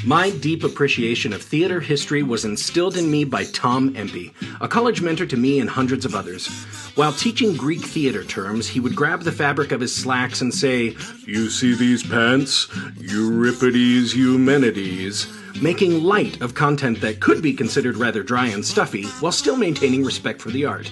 My deep appreciation of theater history was instilled in me by Tom Empey, a college mentor to me and hundreds of others. While teaching Greek theater terms, he would grab the fabric of his slacks and say, "You see these pants? Euripides Eumenides," making light of content that could be considered rather dry and stuffy while still maintaining respect for the art,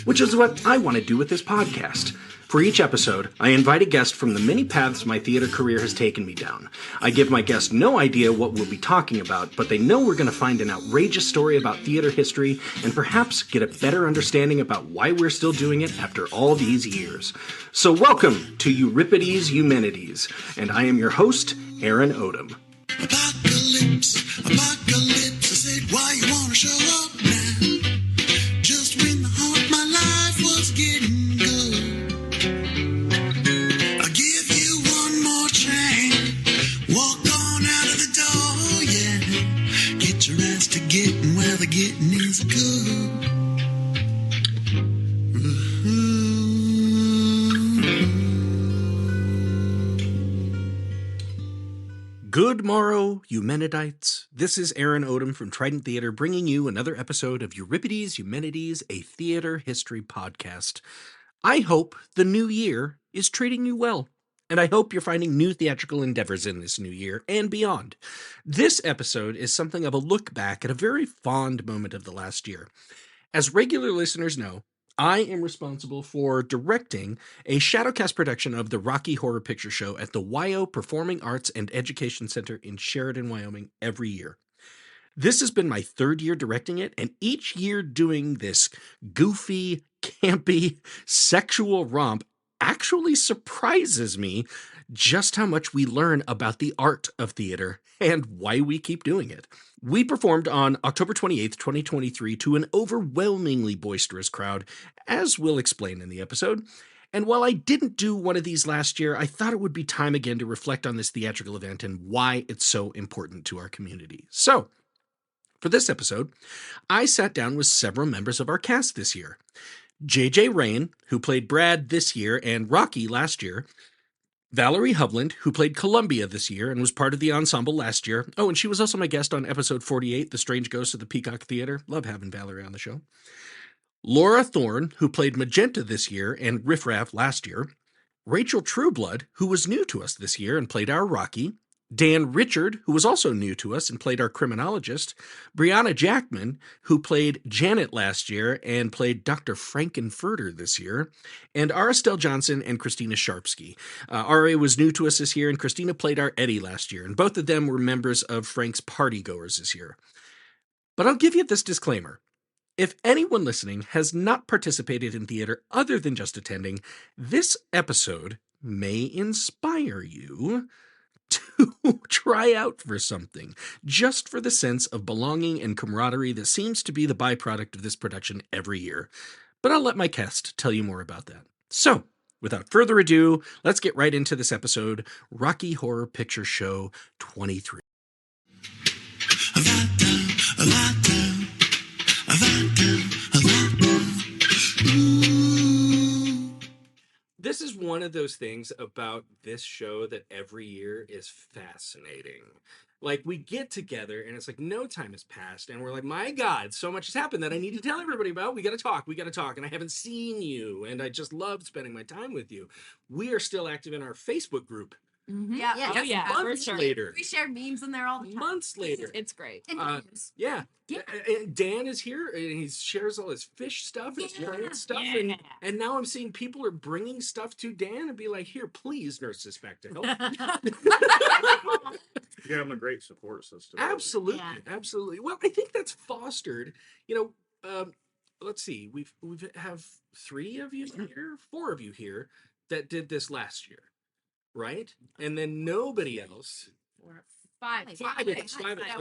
which is what I want to do with this podcast. For each episode, I invite a guest from the many paths my theater career has taken me down. I give my guest no idea what we'll be talking about, but they know we're going to find an outrageous story about theater history and perhaps get a better understanding about why we're still doing it after all these years. So welcome to Euripides Eumenides, and I am your host, Aaron Odom. Apocalypse, apocalypse, I said, why you wanna show up now? Just when the heart of my life was getting good. I'll give you one more chance. Walk on out of the door, yeah. Get your ass to getting where the getting is good. Good morrow, Eumenidites. This is Aaron Odom from Trident Theater bringing you another episode of Euripides Eumenides, a theater history podcast. I hope the new year is treating you well, and I hope you're finding new theatrical endeavors in this new year and beyond. This episode is something of a look back at a very fond moment of the last year. As regular listeners know, I am responsible for directing a Shadowcast production of the Rocky Horror Picture Show at the WYO Performing Arts and Education Center in Sheridan, Wyoming, every year. This has been my third year directing it, and each year doing this goofy, campy, sexual romp actually surprises me just how much we learn about the art of theater and why we keep doing it. We performed on October 28th, 2023 to an overwhelmingly boisterous crowd, as we'll explain in the episode. And while I didn't do one of these last year, I thought it would be time again to reflect on this theatrical event and why it's so important to our community. So, for this episode, I sat down with several members of our cast this year. J.J. Rain, who played Brad this year and Rocky last year. Valeri Hovland, who played Columbia this year and was part of the ensemble last year. Oh, and she was also my guest on episode 48, The Strange Ghosts of the Peacock Theater. Love having Valeri on the show. Laura Thorne, who played Magenta this year and Riff Raff last year. Rachael Trueblood, who was new to us this year and played our Rocky. Dan Richard, who was also new to us and played our Criminologist. Breahna Jackman, who played Janet last year and played Dr. Frank-N-Furter this year. And Aristele Johnson and Kristina Sharpski. RA was new to us this year, and Kristina played our Eddie last year. And both of them were members of Frank's Partygoers this year. But I'll give you this disclaimer. If anyone listening has not participated in theater other than just attending, this episode may inspire you to try out for something, just for the sense of belonging and camaraderie that seems to be the byproduct of this production every year. But I'll let my cast tell you more about that. So, without further ado, let's get right into this episode, Rocky Horror Picture Show 23. This is one of those things about this show that every year is fascinating. Like, we get together and it's like no time has passed and we're like, my God, so much has happened that I need to tell everybody about. We got to talk, and I haven't seen you and I just love spending my time with you. We are still active in our Facebook group. Mm-hmm. Yeah. Oh, yeah. Months later. We share memes in there all the time. Months later. It's great. And Yeah. And Dan is here and he shares all his fish stuff, his plant stuff. Yeah. And now I'm seeing people are bringing stuff to Dan and be like, here, please nurse this back to health. You have a great support system. Absolutely. Yeah. Absolutely. Well, I think that's fostered, let's see, we have 3 of you here, 4 of you here that did this last year. Right? And then nobody else. 5. Five.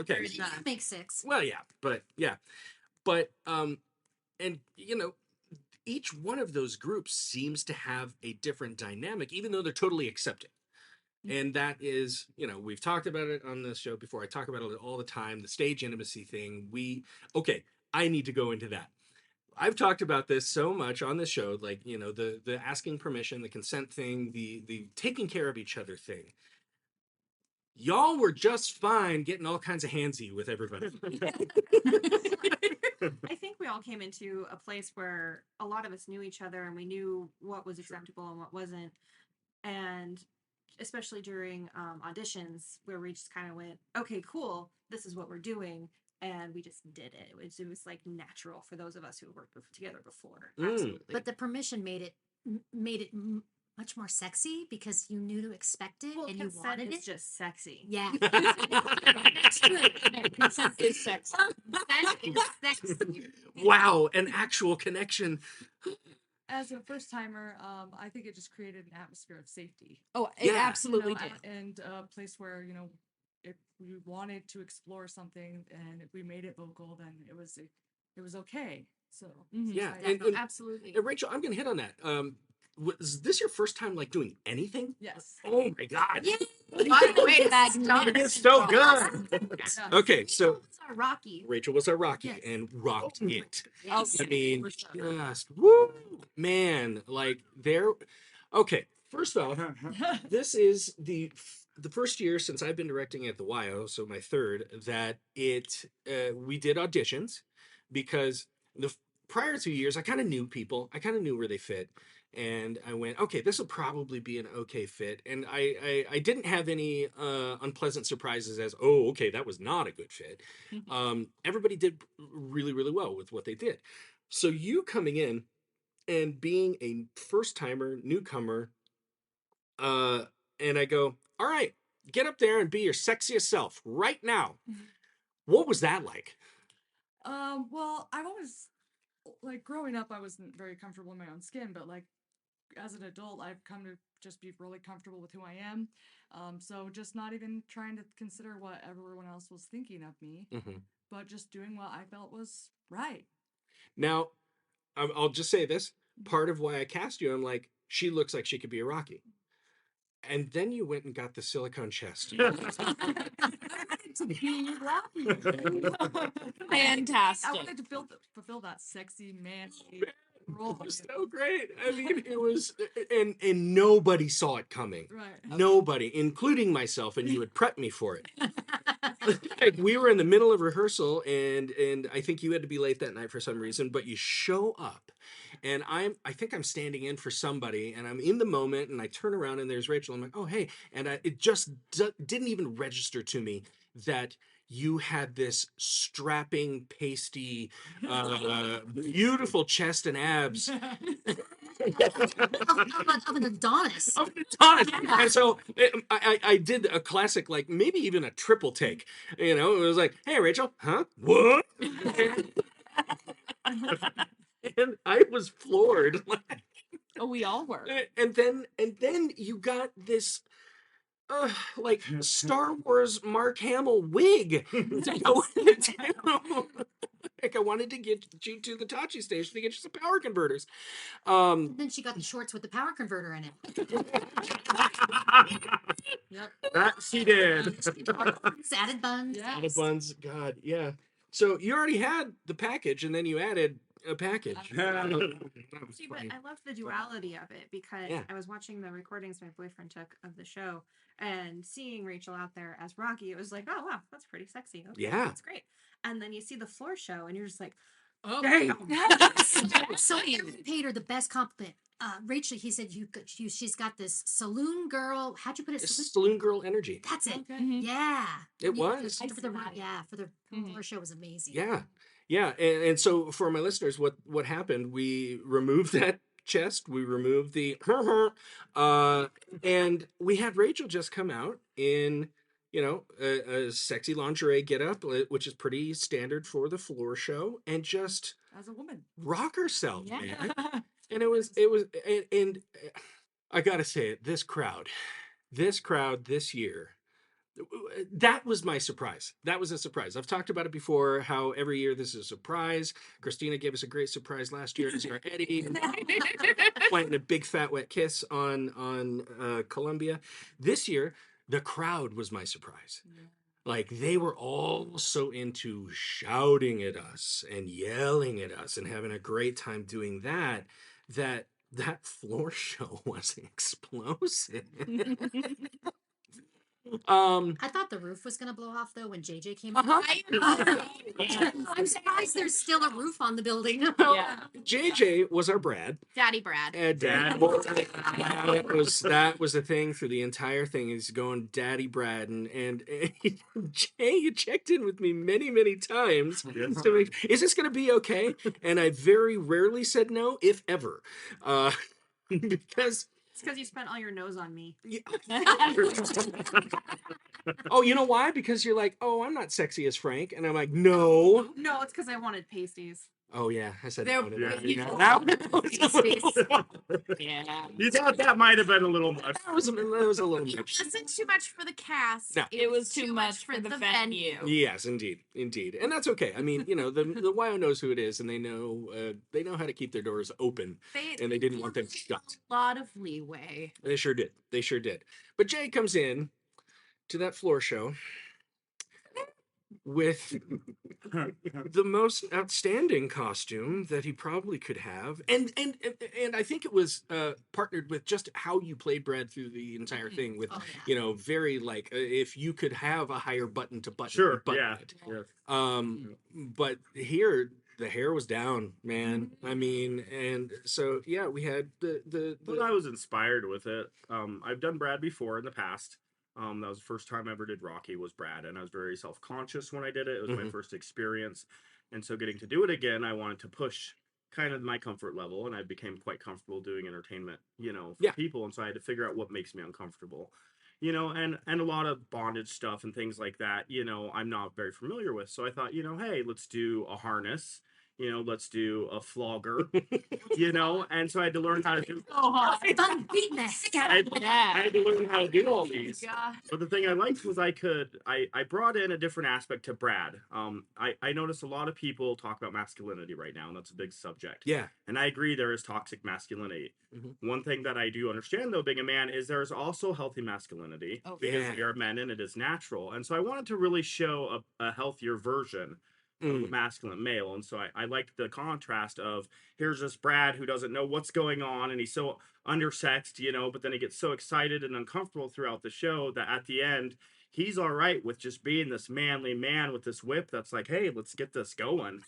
Okay. You can make 6. Well, yeah. But, and, each one of those groups seems to have a different dynamic, even though they're totally accepting. And that is, we've talked about it on this show before. I talk about it all the time, the stage intimacy thing. I need to go into that. I've talked about this so much on this show, like, the asking permission, the consent thing, the taking care of each other thing. y'all were just fine getting all kinds of handsy with everybody. I think we all came into a place where a lot of us knew each other and we knew what was acceptable and what wasn't. And especially during auditions where we just kind of went, okay, cool, this is what we're doing. And we just did it. It was like natural for those of us who worked together before. Mm. But the permission made it much more sexy because you knew to expect it and you consent wanted is it. just sexy. Yeah. That's true. Consent It's sexy. Consent is sexy. Wow, an actual connection. As a first timer, I think it just created an atmosphere of safety. Oh, it Yeah. absolutely You know, did. and a place where, you know, if we wanted to explore something and if we made it vocal, then it was okay. So Yeah, I- and Absolutely. Rachel, I'm gonna hit on that. Was this your first time like doing anything? yes. Oh my god, Yeah. By the way, it's so good. Yeah. Okay, so It's our Rocky. Rachel was our Rocky Yes. and rocked it. Yes. I mean, For sure. just woo, man, like there. Okay, first off, this is the first year since I've been directing at the YO, so my third, that we did auditions because the prior 2 years I kind of knew people, I kind of knew where they fit, and I went, okay, this will probably be an okay fit, and I didn't have any unpleasant surprises as, oh, okay, that was not a good fit. Everybody did really, really well with what they did. So you coming in and being a first timer, newcomer, and I go, all right, get up there and be your sexiest self right now. What was that like? Well, I've always like growing up, I wasn't very comfortable in my own skin, but like as an adult, I've come to just be really comfortable with who I am. So just not even trying to consider what everyone else was thinking of me, but just doing what I felt was right. Now, I'll just say this. Part of why I cast you, I'm like, she looks like she could be a Rocky. And then you went and got the silicone chest. Fantastic. I wanted to fulfill that sexy man role. It was so great. I mean, it was, and nobody saw it coming. Right. Nobody, including myself, and you had prepped me for it. Like, we were in the middle of rehearsal, and I think you had to be late that night for some reason, but you show up, and I think I'm standing in for somebody, and I'm in the moment, and I turn around, and there's Rachel. I'm like, oh, hey. And it just didn't even register to me that you had this strapping, pasty, beautiful chest and abs. Of an Adonis. Of an Adonis. And so I did a classic, like maybe even a triple take. You know, it was like, hey, Rachel, huh? What? And I was floored. Oh, we all were. And then you got this like Star Wars Mark Hamill wig to go into. Like, I wanted to get you to the Tachi station to get you some power converters. And then she got the shorts with the power converter in it. Yep. That she did. Added buns. Yeah. The buns, God, yeah. So you already had the package, and then you added a package. That was See, but funny. I loved the duality of it because Yeah. I was watching the recordings my boyfriend took of the show and seeing Rachel out there as Rocky, it was like, oh wow, that's pretty sexy. Okay, Yeah. that's great. And then you see the floor show and you're just like, Oh, Damn. So Aaron paid her the best compliment. Rachel, he said she's got this saloon girl. How'd you put it? It's Saloon Girl energy. That's it. okay. Yeah. It Yeah, was. for the floor show was amazing. Yeah. Yeah. And so for my listeners, what happened, we removed that chest, we removed the and we had Rachel just come out in, you know, a sexy lingerie getup, which is pretty standard for the floor show, and just As a woman. rock herself, Yeah. man. And it was and I gotta say it, this crowd this year, that was my surprise. That was a surprise. I've talked about it before, how every year this is a surprise. Christina gave us a great surprise last year to see our Eddie planting a big fat wet kiss on Columbia. This year, the crowd was my surprise. Like, they were all so into shouting at us and yelling at us and having a great time doing that floor show was explosive. I thought the roof was gonna blow off though when JJ came. I'm surprised there's still a roof on the building. Yeah. JJ was our Brad. Daddy Brad. Dad. That was the thing through the entire thing is going Daddy Brad and Jay, you checked in with me many times to make, is this going to be okay? And I very rarely said no, if ever, because It's because you spent all your nose on me. oh, you know why? Because you're like, oh, I'm not sexy as Frank, and I'm like, no. No, it's because I wanted pasties. Oh yeah, I said There- no to that. yeah. Yeah. You thought that might have been a little much. That was a little It much. wasn't too much for the cast. No. It was too much for the venue. Yes, indeed, and that's okay. I mean, the YO knows who it is, and they know how to keep their doors open, and they didn't want them shut. A lot of leeway. They sure did. But Jay comes in to that floor show with the most outstanding costume that he probably could have, and I think it was partnered with just how you played Brad through the entire thing with very like if you could have a higher button to button, Sure, button yeah. it. Yeah. But here the hair was down, man. I mean, and so yeah, we had the But I was inspired with it. I've done Brad before in the past. That was the first time I ever did Rocky was Brad, and I was very self-conscious when I did it. It was my first experience, and so getting to do it again, I wanted to push kind of my comfort level, and I became quite comfortable doing entertainment, for people, and so I had to figure out what makes me uncomfortable, and a lot of bondage stuff and things like that, I'm not very familiar with. So I thought, hey, let's do a harness. Let's do a flogger, and so I had to learn how to do. I'm beating the heck out of I had to learn how to do all these. God. But the thing I liked was I brought in a different aspect to Brad. I noticed a lot of people talk about masculinity right now, and that's a big subject. yeah. And I agree there is toxic masculinity. One thing that I do understand, though, being a man, is there is also healthy masculinity because yeah. we are men and it is natural. And so I wanted to really show a healthier version of a masculine male. And so I liked the contrast of here's this Brad who doesn't know what's going on and he's so undersexed, but then he gets so excited and uncomfortable throughout the show that at the end he's all right with just being this manly man with this whip that's like, hey, let's get this going.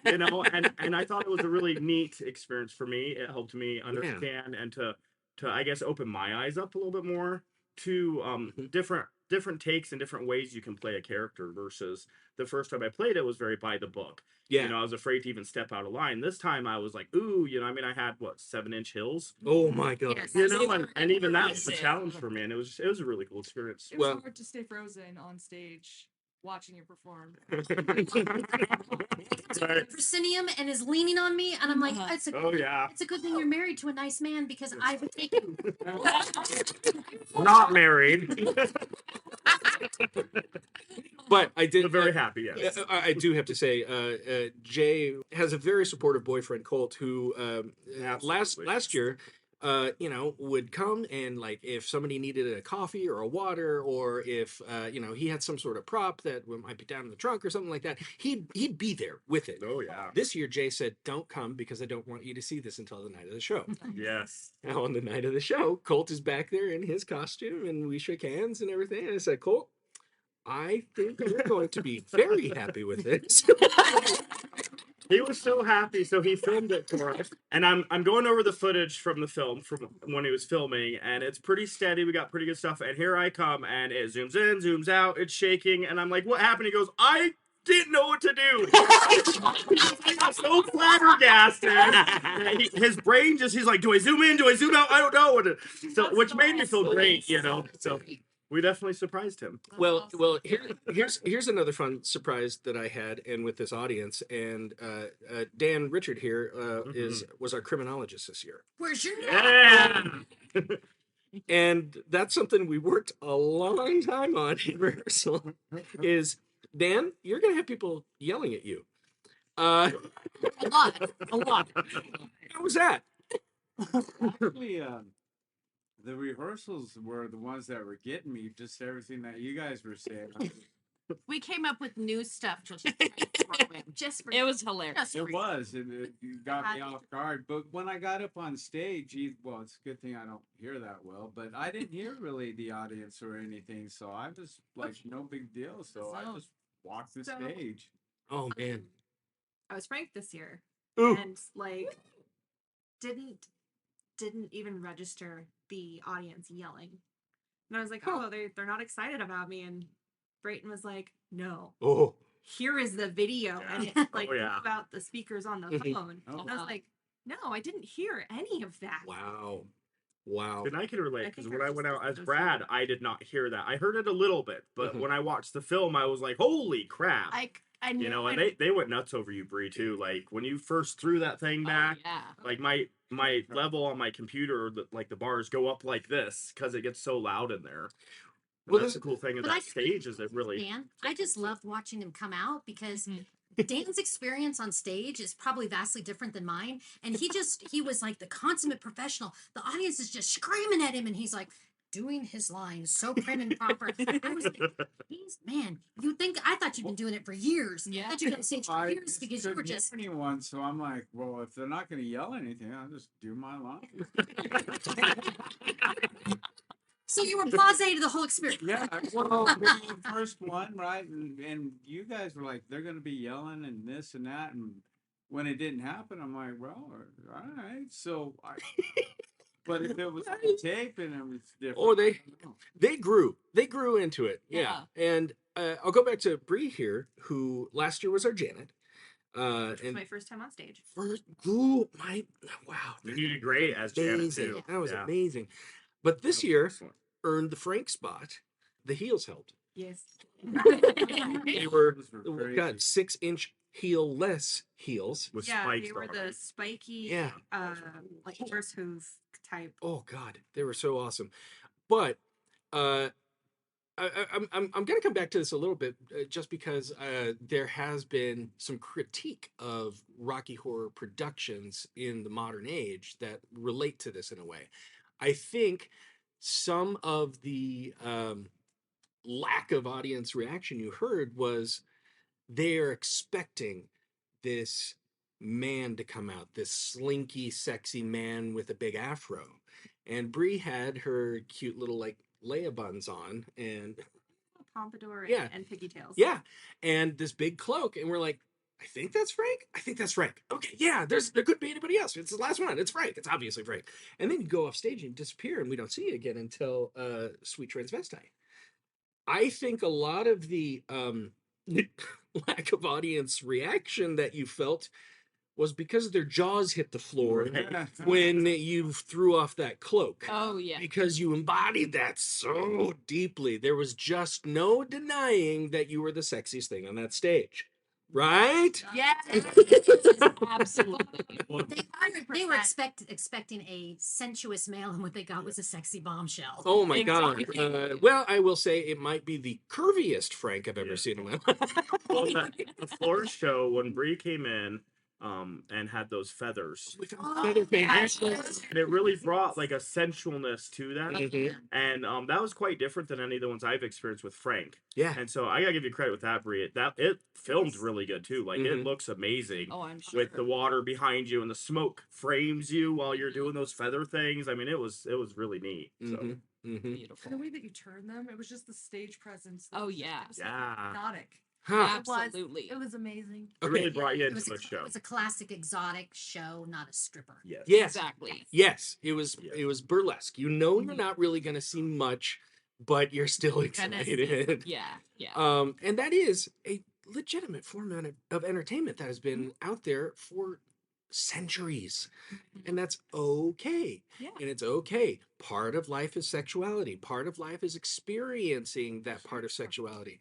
And I thought it was a really neat experience for me. It helped me understand and to I guess open my eyes up a little bit more to different takes and different ways you can play a character versus the first time I played it was very by the book. Yeah. I was afraid to even step out of line. This time I was like, ooh, I had 7-inch hills. Oh my god. Yes. And even that was a challenge for me, and it was a really cool experience. It was hard to stay frozen on stage watching you perform. proscenium and is leaning on me, and I'm like, it's a good thing you're married to a nice man because I would take you. Not married. But I did very happy. Yes. I do have to say, Jay has a very supportive boyfriend, Colt, who last year, would come and like if somebody needed a coffee or a water, or if he had some sort of prop that might be down in the trunk or something like that, he'd be there with it. Oh yeah. This year, Jay said, "Don't come because I don't want you to see this until the night of the show." Yes. Now on the night of the show, Colt is back there in his costume, and we shook hands and everything. And I said, "Colt, I think you're going to be very happy with this." He was so happy, so he filmed it for us. And I'm going over the footage from the film from when he was filming, and it's pretty steady. We got pretty good stuff. And here I come, and it zooms in, zooms out, it's shaking, and I'm like, "What happened?" He goes, "I didn't know what to do." I got so flabbergasted. His brain he's like, "Do I zoom in? Do I zoom out? I don't know." So which made me feel great, So we definitely surprised him. Well, here's another fun surprise that I had, and with this audience, and Dan Richard here was our criminologist this year. Where's your And that's something we worked a long time on in rehearsal. Is Dan, you're gonna have people yelling at you. a lot. How was that? Actually, the rehearsals were the ones that were getting me. Just everything that you guys were saying. We came up with new stuff just to throw in. Just for It was hilarious. It was. It got me off guard. But when I got up on stage, well, it's a good thing I don't hear that well, but I didn't hear really the audience or anything. So I was like, no big deal. So I just walked the stage. Oh man. I was Frank this year, Ooh. and like didn't even register the audience yelling, and I was like, oh, they're not excited about me, and Brayton was like, no, Oh. here is the video, and it's like about the speakers on the phone, and I was like, no, I didn't hear any of that. Wow. And I can relate because when I went out as just Brad, I did not hear that. I heard it a little bit, but when I watched the film, I was like, "Holy crap!" I knew, you know, and they went nuts over you, Bree, too. Like when you first threw that thing back, like my level on my computer, like the bars go up like this because it gets so loud in there. Well, that's the cool thing of that stage is it really. Dan, I just loved watching him come out because Dan's experience on stage is probably vastly different than mine, and he was like the consummate professional. The audience is just screaming at him, and he's like doing his lines so prim and proper. I was like, man, I thought you'd been doing it for years. Yeah. I thought you'd been on stage for years because you were just anyone. So I'm like, well, if they're not going to yell anything, I'll just do my line. So you were blasé to the whole experience. Yeah, well, the first one, right? And you guys were like, they're going to be yelling and this and that. And when it didn't happen, I'm like, well, all right. So, but if it was on tape and it was different. Oh, they grew into it. Yeah. And I'll go back to Bree here, who last year was our Janet. Which was my first time on stage. Wow. You did great as Janet, too. That was amazing. But this year earned the Frank spot. The heels helped. Yes. They were 6-inch heel-less heels. With spikes. They were the spiky, like horse hoof type. Oh God, they were so awesome. But I'm going to come back to this a little bit, just because there has been some critique of Rocky Horror productions in the modern age that relate to this in a way. I think some of the lack of audience reaction you heard was they're expecting this man to come out, this slinky, sexy man with a big afro. And Bree had her cute little like Leia buns on and pompadour and pigtails. Yeah. And this big cloak. And we're like, I think that's Frank. I think that's Frank. Okay, yeah, there could be anybody else. It's the last one. It's Frank. It's obviously Frank. And then you go off stage and disappear, and we don't see you again until Sweet Transvestite. I think a lot of the lack of audience reaction that you felt was because their jaws hit the floor when you threw off that cloak. Oh, yeah. Because you embodied that so deeply. There was just no denying that you were the sexiest thing on that stage. Right? Yes. Absolutely. They were expecting a sensuous male, and what they got was a sexy bombshell. Oh my God. Well, I will say it might be the curviest Frank I've ever seen in my life. Well, the floor show, when Bree came in, and had those feathers. And it really brought like a sensualness to that. And that was quite different than any of the ones I've experienced with Frank. Yeah. And so I gotta give you credit with that, Bree. It filmed really good too. Like it looks amazing. Oh, I'm sure. With the water behind you and the smoke frames you while you're doing those feather things. I mean, it was really neat. So beautiful. The way that you turn them, it was just the stage presence. Oh yeah. Hypnotic. Absolutely. It was amazing. It really brought you into the show. It was a classic exotic show, not a stripper. Yes. Exactly. Yes. It was burlesque. You know you're not really going to see much, but you're still excited. Yeah. And that is a legitimate form of entertainment that has been out there for centuries. And that's okay. Yeah. And it's okay. Part of life is sexuality. Part of life is experiencing that part of sexuality.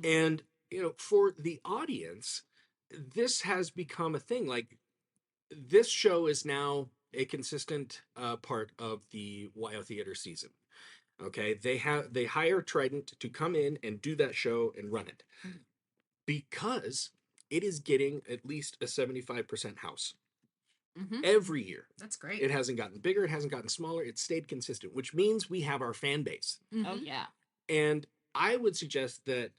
And you know, for the audience, this has become a thing. Like, this show is now a consistent part of the YO Theater season. Okay, they hire Trident to come in and do that show and run it because it is getting at least a 75% house every year. That's great. It hasn't gotten bigger. It hasn't gotten smaller. It's stayed consistent, which means we have our fan base. Oh yeah. And I would suggest that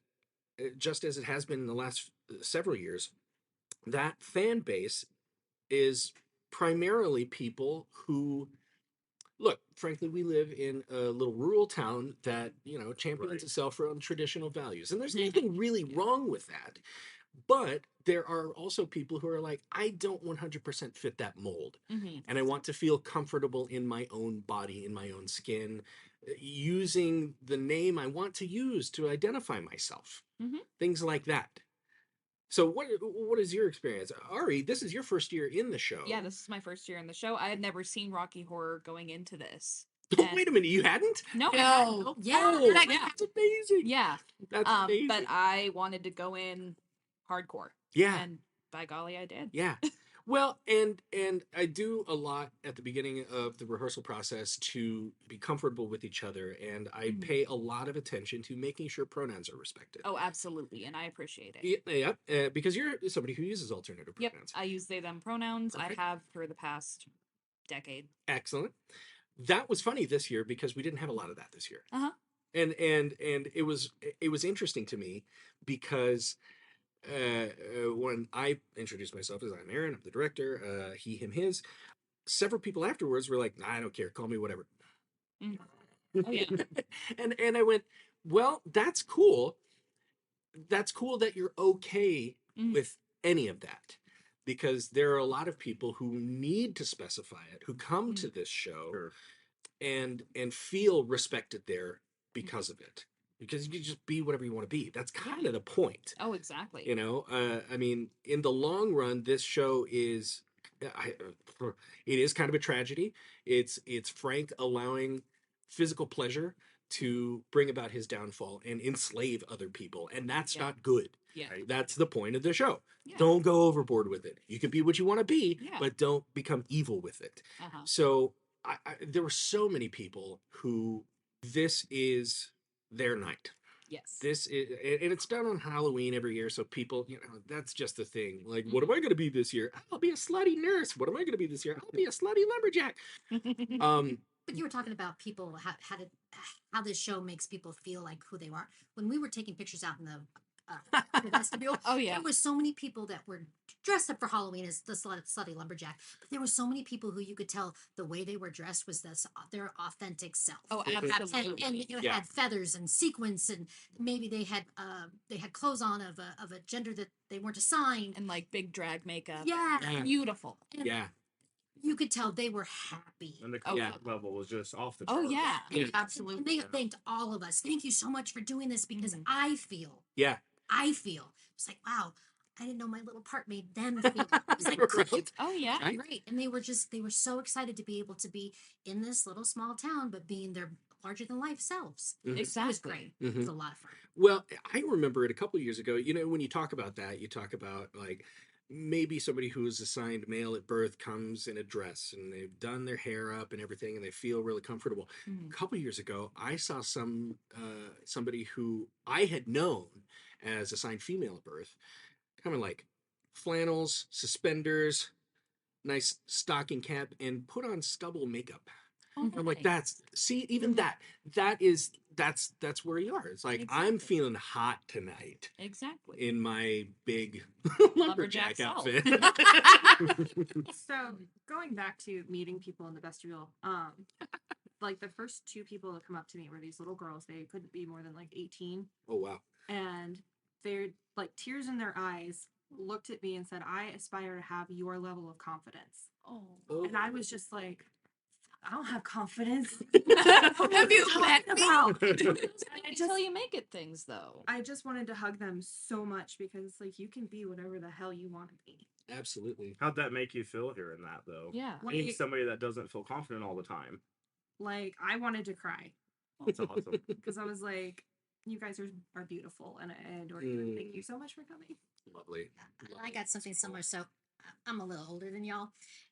just as it has been in the last several years, that fan base is primarily people who look, frankly, we live in a little rural town that, champions Right. itself around traditional values. And there's nothing really wrong with that. But there are also people who are like, I don't 100% fit that mold. Mhm. And I want to feel comfortable in my own body, in my own skin, using the name I want to use to identify myself. Mhm. Things like that. So what is your experience? Ari, this is your first year in the show. Yeah, this is my first year in the show. I had never seen Rocky Horror going into this. Wait a minute, you hadn't? No. No. Yeah. Oh, Yeah. that's amazing. Yeah. That's amazing. But I wanted to go in hardcore. Yeah. And by golly, I did. Yeah. Well, and I do a lot at the beginning of the rehearsal process to be comfortable with each other, and I pay a lot of attention to making sure pronouns are respected. Oh, absolutely, and I appreciate it. Yeah, because you're somebody who uses alternative Yep, pronouns. I use they them pronouns. Perfect. I have for the past decade. Excellent. That was funny this year because we didn't have a lot of that this year. Uh-huh. And it was interesting to me because when I introduced myself as I'm Aaron, I'm the director, he, him, his, several people afterwards were like, nah, I don't care, call me whatever. Mm. Oh yeah. and I went, well, that's cool. That's cool that you're okay with any of that, because there are a lot of people who need to specify it, who come to this show and feel respected there because of it. Because you can just be whatever you want to be. That's kind of the point. Oh, exactly. I mean, in the long run, this show is, it is kind of a tragedy. It's Frank allowing physical pleasure to bring about his downfall and enslave other people, and that's not good. Yeah. That's the point of the show. Yeah. Don't go overboard with it. You can be what you want to be, Yeah. but don't become evil with it. Uh-huh. So there were so many people who this is their night. Yes. This is, and it's done on Halloween every year, so people, that's just the thing. Like, what am I going to be this year? I'll be a slutty nurse. What am I going to be this year? I'll be a slutty lumberjack. But you were talking about people, how this show makes people feel like who they are. When we were taking pictures out in the vestibule, Oh yeah. there were so many people that were dressed up for Halloween as the slutty lumberjack. But there were so many people who you could tell the way they were dressed was their authentic self. Oh, absolutely. And you had feathers and sequins, and maybe they had clothes on of a gender that they weren't assigned, And like big drag makeup. Yeah. Beautiful. And Yeah. you could tell they were happy. And the Oh, comfort level was just off the Oh charts. yeah. Yeah. Absolutely. And they thanked all of us. Thank you so much for doing this, because I feel it's like, wow, I didn't know my little part made them feel. It was like, cool. Oh yeah. Right. Right. And they were so excited to be able to be in this little small town, but being their larger than life selves. Mhm. It was Exactly. great. It was a lot of fun. Well, I remember it a couple years ago. When you talk about that, you talk about like maybe somebody who is assigned male at birth comes in a dress and they've done their hair up and everything and they feel really comfortable. Mhm. A couple years ago, I saw somebody who I had known as assigned female at birth, kind of like flannels, suspenders, nice stocking cap, and put on stubble makeup. Oh, I'm like, nice. even that's where you are. It's like, I'm Exactly. feeling hot tonight Exactly. in my big lumberjack Lumberjack self. outfit. So going back to meeting people in the vestibule, like the first two people that come up to me were these little girls. They couldn't be more than like 18, Oh wow. and they're like tears in their eyes, looked at me and said, I aspire to have your level of confidence. Oh. And I was just like, I don't have confidence. Have you met me? Until you make it things though. I just wanted to hug them so much, because like you can be whatever the hell you want to be. Absolutely. How'd that make you feel hearing that though? Yeah. Being somebody that doesn't feel confident all the time. Like I wanted to cry, That's awesome. because I was like, you guys are beautiful, and I adore you. And thank you so much for coming. Lovely. I got something similar. So I'm a little older than y'all,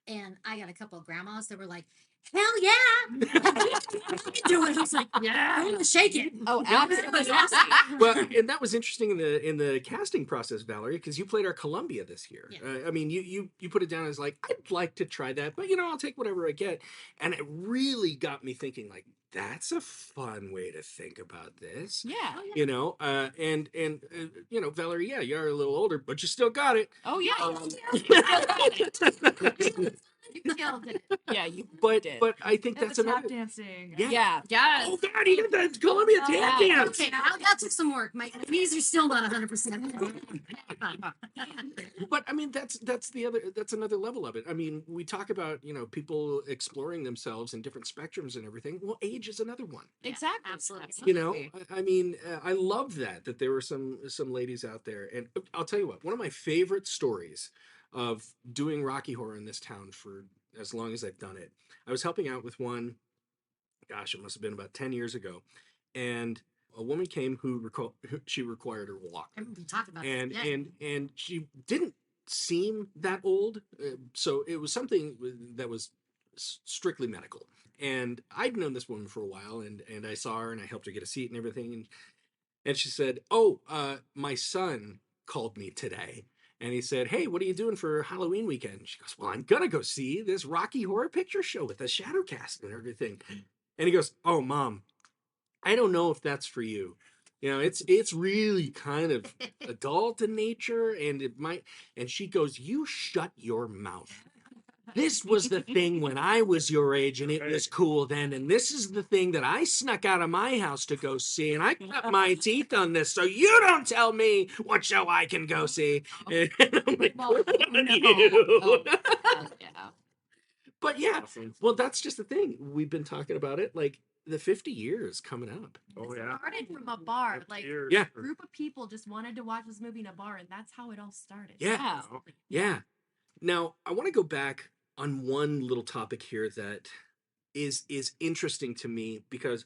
and I got a couple of grandmas that were like, hell yeah. I can do it. I was like, yeah, I'm gonna shake it. Oh, It was absolutely. awesome. Well, and that was interesting in the casting process, Valerie, because you played our Columbia this year. Yeah. I mean, you put it down as like, I'd like to try that, but I'll take whatever I get. And it really got me thinking, like, that's a fun way to think about this. Yeah. You know, you know, Valerie, yeah, you're a little older, but you still got it. Oh yeah. You killed it. Yeah, you but did. I think And that's the another. tap dancing. Yeah. Yeah. Yes. Oh God, he did that Columbia tap dance. Okay, now that took some work. My knees are still not 100%. But I mean, that's another level of it. I mean, we talk about, you know, people exploring themselves in different spectrums and everything. Well, age is another one. Exactly. Absolutely. You know, I mean, I love that there were some ladies out there, and I'll tell you what, one of my favorite stories of doing Rocky Horror in this town for as long as I've done it. I was helping out with one. Gosh, it must have been about 10 years ago, and a woman came who she required her walk, I remember you talked about and that. Yeah. and she didn't seem that old, so it was something that was strictly medical. And I'd known this woman for a while, and I saw her and I helped her get a seat and everything, and she said, "Oh, my son called me today." And he said, "Hey, what are you doing for Halloween weekend?" She goes, "Well, I'm gonna go see this Rocky Horror Picture Show with the shadow cast and everything." And he goes, "Oh, Mom, I don't know if that's for you. You know, it's really kind of adult in nature, and it might." And she goes, "You shut your mouth. This was the thing when I was your age, and it was cool then. And this is the thing that I snuck out of my house to go see, and I cut my teeth on this. So you don't tell me what show I can go see." And I'm like, Well, "Good on no. you." Oh, yeah. But yeah, Awesome. well, that's just the thing. We've been talking about it, like the 50 years coming up. Oh yeah. Started from a bar. Up Like here. Yeah. a group of people just wanted to watch this movie in a bar, and that's how it all started. Yeah. Yeah. Now, I want to go back on one little topic here that is interesting to me, because,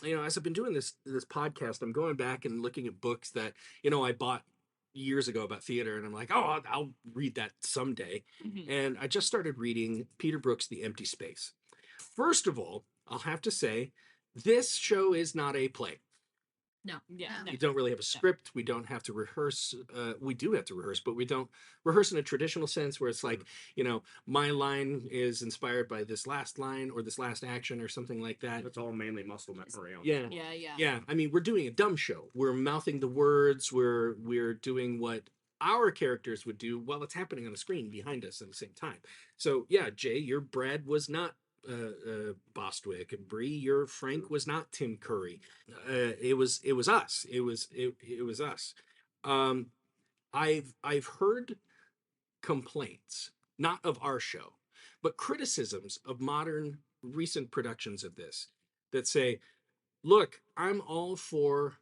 you know, as I've been doing this podcast, I'm going back and looking at books that, you know, I bought years ago about theater, and I'm like, "Oh, I'll read that someday." Mhm. And I just started reading Peter Brook's The Empty Space. First of all, I'll have to say, this show is not a play. No. Yeah. No. No. We don't really have a script. We don't have to rehearse. We do have to rehearse, but we don't rehearse in a traditional sense where it's like, you know, my line is inspired by this last line or this last action or something like that. It's all mainly muscle memory. Yeah. Yeah. Yeah. Yeah. I mean, we're doing a dumb show. We're mouthing the words. We're doing what our characters would do while it's happening on the screen behind us at the same time. So yeah, Jay, your Brad was not Bostwick, and Bree, your Frank was not Tim Curry. It was us. It was us. I've heard complaints, not of our show, but criticisms of modern recent productions of this that say, "Look, I'm all for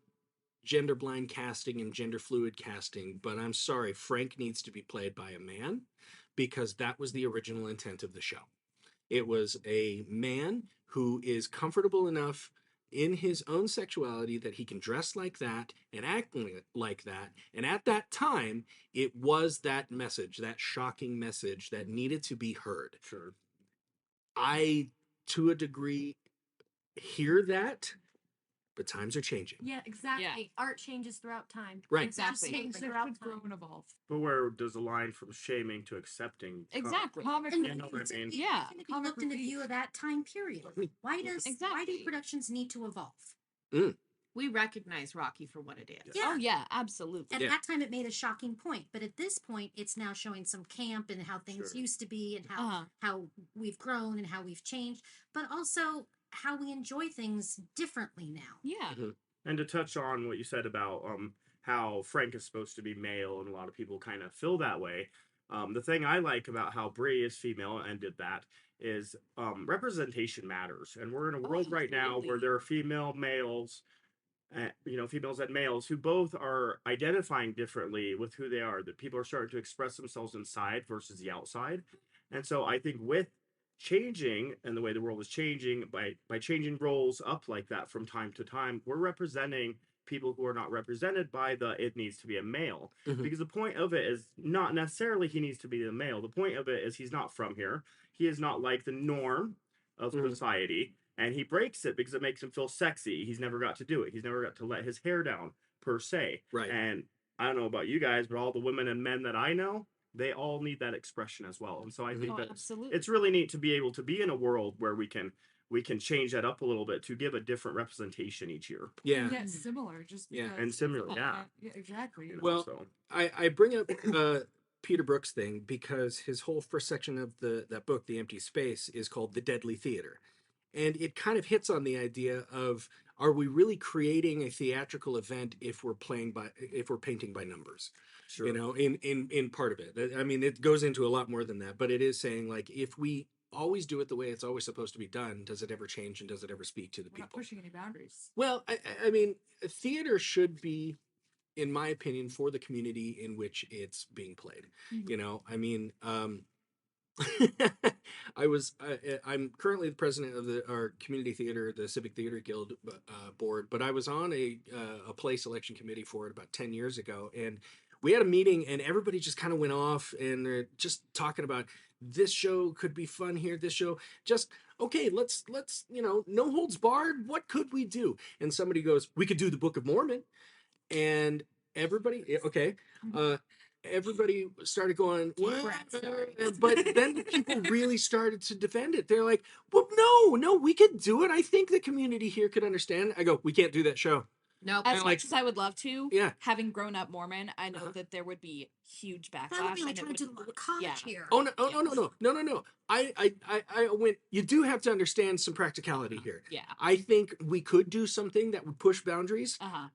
gender blind casting and gender fluid casting, but I'm sorry, Frank needs to be played by a man because that was the original intent of the show. It was a man who is comfortable enough in his own sexuality that he can dress like that and act like that. And at that time, it was that message, that shocking message that needed to be heard." Sure. I, to a degree, hear that, but times are changing. Yeah, exactly. Art changes throughout time. Right. Exactly. Changes It throughout should grow time. and evolve. But where does the line from shaming to accepting come? Exactly. Comic And You know what I mean? Yeah. if you looked in the view of that time period, why do Exactly. productions need to evolve? We recognize Rocky for what it is. Yeah. Oh yeah. Absolutely. At Yeah. that time, it made a shocking point, but at this point, it's now showing some camp and how things Sure. used to be, and Uh-huh. how we've grown and how we've changed, but also how we enjoy things differently now. Yeah. And to touch on what you said about how Frank is supposed to be male, and a lot of people kind of feel that way. The thing I like about how Bree is female and did that is representation matters, and we're in a world right now where absolutely. there are female males, females and males who both are identifying differently with who they are. That people are starting to express themselves inside versus the outside, and so I think with changing and the way the world is changing by changing roles up like that from time to time, we're representing people who are not represented by the "it needs to be a male." Mhm. Because the point of it is not necessarily he needs to be the male. The point of it is he's not from here. He is not like the norm of Mhm. society, and he breaks it because it makes him feel sexy. He's never got to do it. He's never got to let his hair down per se. Right. And I don't know about you guys, but all the women and men that I know, they all need that expression as well. And so I think Oh, that absolutely. it's really neat to be able to be in a world where we can we can change that up a little bit to give a different representation each year. Yeah. Yeah, similar. Just Yeah. because And similar, it's- yeah. yeah, exactly. You know, Well, so. I bring up Peter Brook's thing because his whole first section of that book, The Empty Space, is called The Deadly Theater. And it kind of hits on the idea of, are we really creating a theatrical event if we're painting by numbers? Sure. You know, in part of it. I mean, it goes into a lot more than that, but it is saying, like, if we always do it the way it's always supposed to be done, does it ever change, and does it ever speak to the We're not people? pushing any boundaries. Well, I mean, theater should be, in my opinion, for the community in which it's being played. Mhm. You know, I mean, I'm currently the president of our community theater, the Civic Theater Guild board, but I was on a play selection committee for it about 10 years ago, and we had a meeting, and everybody just kind of went off, and they're just talking about, this show could be fun here, this show, just okay, let's no holds barred, what could we do? And somebody goes, we could do the Book of Mormon. And everybody, okay, everybody started going, well, but then people really started to defend it. They're like, well, no, we could do it. I think the community here could understand. I go, we can't do that show. Nope. As like- much as I would love to, Yeah. having grown up Mormon, I know that there would be huge backlash. That would be like and it trying would- to do a college yeah. here. Oh no. I went, you do have to understand some practicality here. Yeah. I think we could do something that would push boundaries, Uh-huh.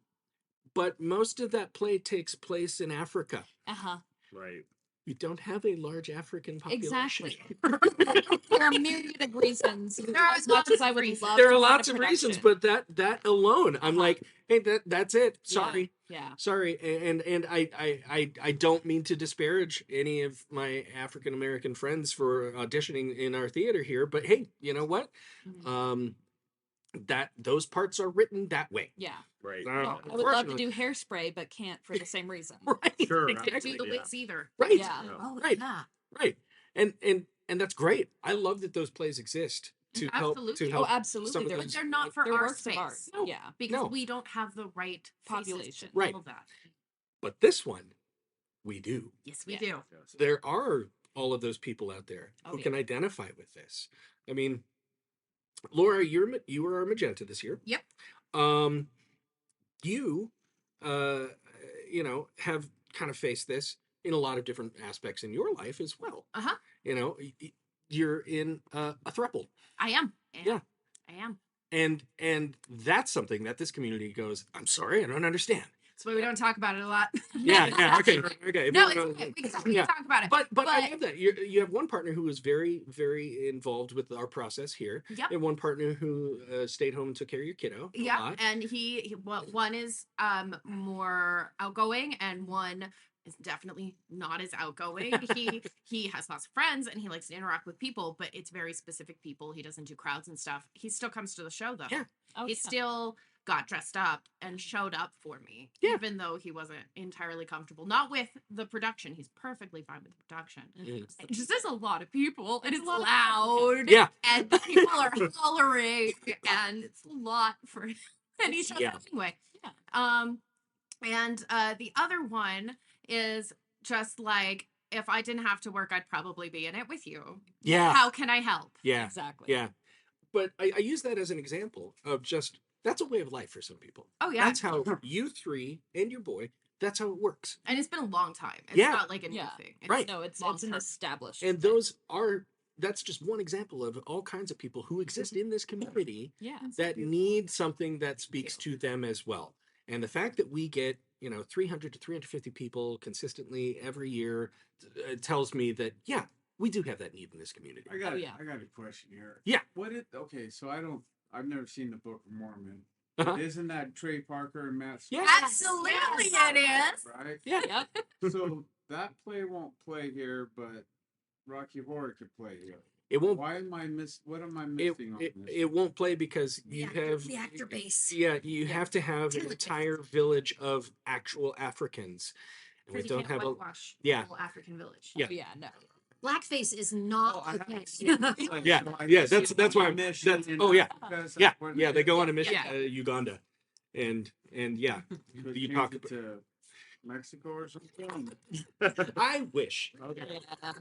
but most of that play takes place in Africa. Uh-huh. Right. You don't have a large African population. Exactly. There are myriad of reasons. are As much as I would reasons. love There to are run a lots of reasons, production. but that alone, I'm like, hey, that's it. Sorry. Yeah. Sorry. And I don't mean to disparage any of my African American friends for auditioning in our theater here, but hey, you know what? Mhm. Those parts are written that way. Yeah. Right. I would love to Unfortunately. do Hairspray, but can't for the same reason. Right. Sure. Can't Exactly. do the Yeah. wigs either. Right. Yeah. Yeah. Oh, Right. yeah. Right. And that's great. I love that those plays exist to help Absolutely. to Oh, help absolutely. some of They're- But those- they're not for They're our works of art. space. No. Yeah. Because No. we don't have the right Population. population. Right. All of that. But this one, we do. Yes, we Yeah. do. Yes. There are all of those people out there Oh, who yeah. can identify with this. I mean, Laura, you were our Magenta this year. Yep. You, have kind of faced this in a lot of different aspects in your life as well. Uh-huh. You're in a throuple, I am. Yeah. I am. and that's something that this community goes, I'm sorry, I don't understand. That's why we don't talk about it a lot. Yeah, okay. No, it's okay. We can Yeah. talk about it. But I love that you have one partner who was very, very involved with our process here, Yep. and one partner who stayed home and took care of your kiddo. a Yeah, lot. and one is more outgoing, and one is definitely not as outgoing. He has lots of friends, and he likes to interact with people, but it's very specific people. He doesn't do crowds and stuff. He still comes to the show though. Yeah. Oh, He yeah. still got dressed up and showed up for me, Yeah. even though he wasn't entirely comfortable. Not with the production. He's perfectly fine with the production. Mhm. It just is a lot of people, and it's a lot of loud. Yeah. And the people are hollering, and it's a lot for and he shows Yeah. up anyway. Yeah. And the other one is just like, if I didn't have to work, I'd probably be in it with you. Yeah. How can I help? Yeah. Exactly. Yeah. But I use that as an example of just, that's a way of life for some people. Oh yeah. That's how you three and your boy, that's how it works. And it's been a long time. It's Yeah. not like a new Yeah. thing. It's Right. No, it's long an term. established. And thing. that's just one example of all kinds of people who exist in this community Yeah. that need something that speaks to them as well. And the fact that we get, 300 to 350 people consistently every year tells me that, yeah, we do have that need in this community. I got yeah. a question here. Yeah. Okay, so I've never seen the Book of Mormon. Uh-huh. Isn't that Trey Parker and Matt Smith? Yeah. Absolutely Yes. it is. Right? Yeah. Yep. So that play won't play here, but Rocky Horror could play here. It won't. Why am I what am I It, missing it, on this? it won't play because you have the actor base. Yeah, you Yeah. have to have an Too entire village of actual Africans, and we Because you don't can't have a. whitewash yeah. the whole African village. Yeah. Oh, yeah. No. Blackface is Oh, not I okay. haven't seen it. Yeah, So I yeah, missed that's it why on I'm- mission that's- and oh, yeah. because Yeah, that's where yeah, they go on a mission, Yeah. Uganda, and yeah, could you change talk it to Mexico or something. I wish. Okay. Yeah.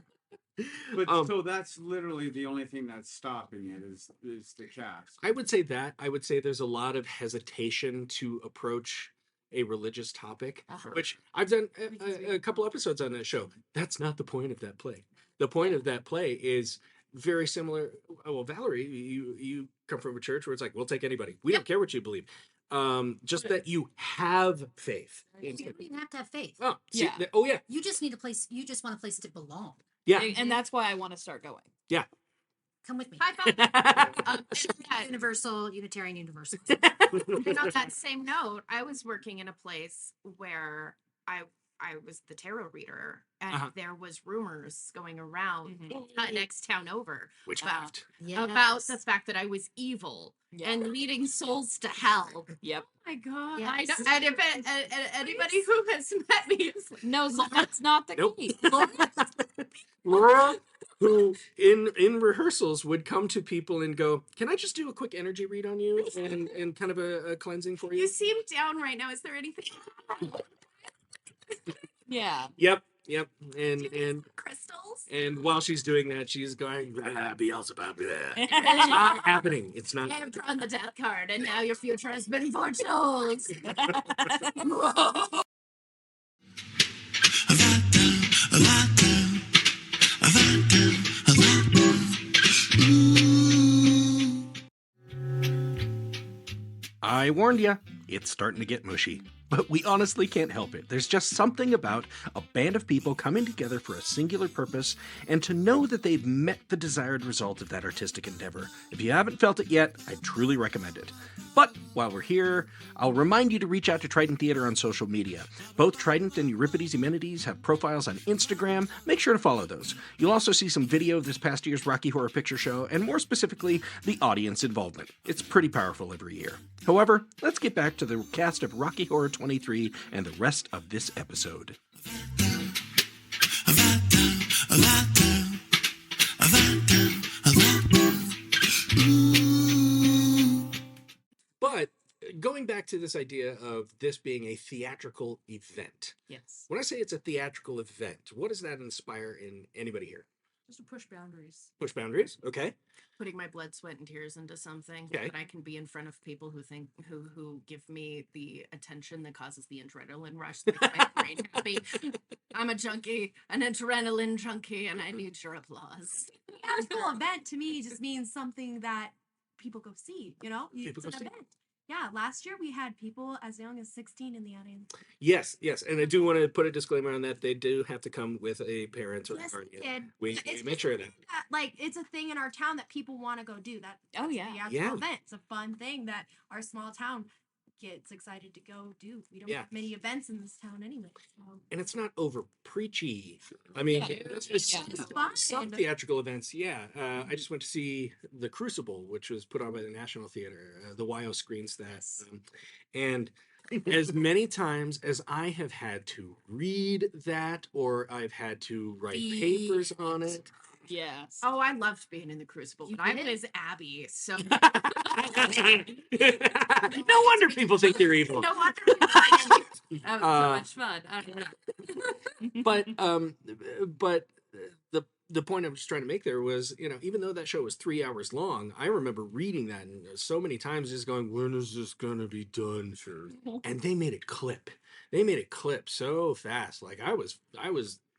But Um, so that's literally the only thing that's stopping it is the cast. I would say that. I would say there's a lot of hesitation to approach a religious topic, which I've done a couple episodes on that show. That's not the point of that play. The point of that play is very similar. Well, Valerie, you come from a church where it's like, we'll take anybody. We don't care what you believe. Just that you have faith. You don't even have to have faith. Oh, see, Yeah. oh yeah, You just need a place. You just want a place to belong. yeah, And that's why I want to start going. yeah. Come with me. High five. Universal, Unitarian Universal. And on that same note, I was working in a place where I was the tarot reader, and there was rumors going around next town over Witchcraft. about the fact that I was evil and leading souls to hell. Yep. Oh my god! Yes. I know, and if anybody who has met me is like, No, that's not the Nope. case. Laura, who in rehearsals would come to people and go, "Can I just do a quick energy read on you and kind of a cleansing for you?" you seem down right now. Is there anything? Yeah. Yep. Do you need And crystals? and while she's doing that, she's going, Beelzebub. It's not happening. It's not. I have drawn the death card, and now your future has been foretold. I warned ya. It's starting to get mushy. But we honestly can't help it. There's just something about a band of people coming together for a singular purpose and to know that they've met the desired result of that artistic endeavor. If you haven't felt it yet, I truly recommend it. But while we're here, I'll remind you to reach out to Trident Theater on social media. Both Trident and Euripides Eumenides have profiles on Instagram. Make sure to follow those. You'll also see some video of this past year's Rocky Horror Picture Show, and more specifically, the audience involvement. It's pretty powerful every year. However, let's get back to the cast of Rocky Horror 23 and the rest of this episode. But going back to this idea of this being a theatrical event, Yes. when I say it's a theatrical event, what does that inspire in anybody here? Just to push boundaries. Push boundaries? Okay. Putting my blood, sweat, and tears into something Okay. that I can be in front of people who give me the attention that causes the adrenaline rush that makes my brain happy. I'm a junkie, an adrenaline junkie, and I need your applause. Theatrical event to me just means something that people go see, you know? People It's go an see. event. Yeah, last year we had people as young as 16 in the audience. Yes, yes. And I do want to put a disclaimer on that. They do have to come with a parent or Yes, guardian. they did. We It's make sure of that. like it's a thing in our town that people want to go do. That Oh, it's a yeah. theatrical Yeah. event. It's a fun thing that our small town gets excited to go do. We don't Yeah. have many events in this town anyway. So. And it's not over preachy. I mean, Yeah. there's Yeah. some fun. theatrical events. Yeah. I just went to see The Crucible, which was put on by the National Theater. The YO screens that. And as many times as I have had to read that or I've had to write papers on it. Yes. Oh, I loved being in the Crucible, You but I did? was Abby, so No wonder people think you're evil. no wonder. That was Uh, so much fun. I don't know. but the point I'm just trying to make there was, even though that show was 3 hours long, I remember reading that and so many times just going, when is this gonna be done? And they made it clip. They made it clip so fast. Like I was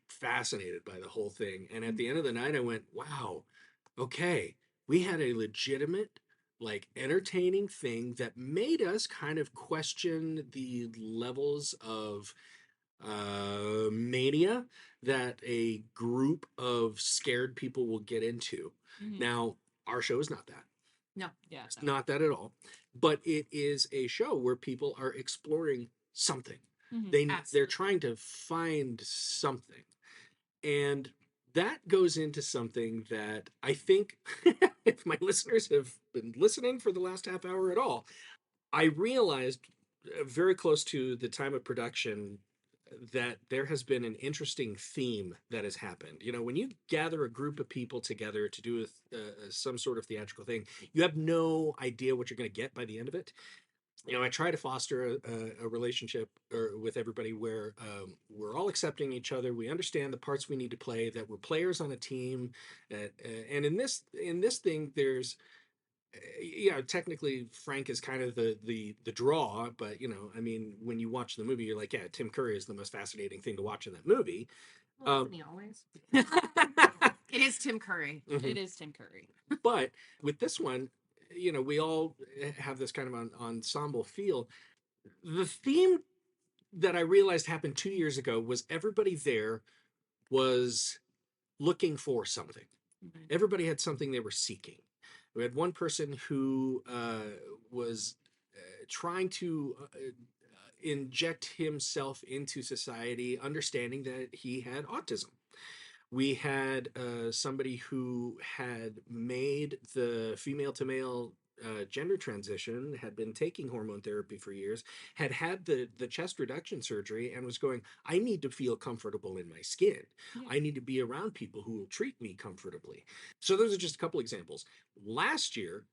fascinated by the whole thing. And at the end of the night, I went, wow, okay, we had a legitimate, like entertaining thing that made us kind of question the levels of mania that a group of scared people will get into. Mhm. Now, our show is not that. No. Yeah. It's not that at all. But it is a show where people are exploring something. Mhm. They're Absolutely. trying to find something. And that goes into something that I think if my listeners have been listening for the last half hour at all, I realized very close to the time of production that there has been an interesting theme that has happened. When you gather a group of people together to do some sort of theatrical thing, you have no idea what you're going to get by the end of it. I try to foster a relationship with everybody where we're all accepting each other. We understand the parts we need to play. That we're players on a team, and in this thing, there's technically Frank is kind of the draw, but I mean, when you watch the movie, you're like, yeah, Tim Curry is the most fascinating thing to watch in that movie. Well, isn't he always? It is Tim Curry. Mhm. It is Tim Curry. But with this one, we all have this kind of ensemble feel. The theme that I realized happened 2 years ago was everybody there was looking for something. Mhm. Everybody had something they were seeking. We had one person who was trying to inject himself into society, understanding that he had autism. We had somebody who had made the female to male gender transition, had been taking hormone therapy for years, had the chest reduction surgery, and was going, I need to feel comfortable in my skin. Yeah. I need to be around people who will treat me comfortably. So those are just a couple examples. Last year,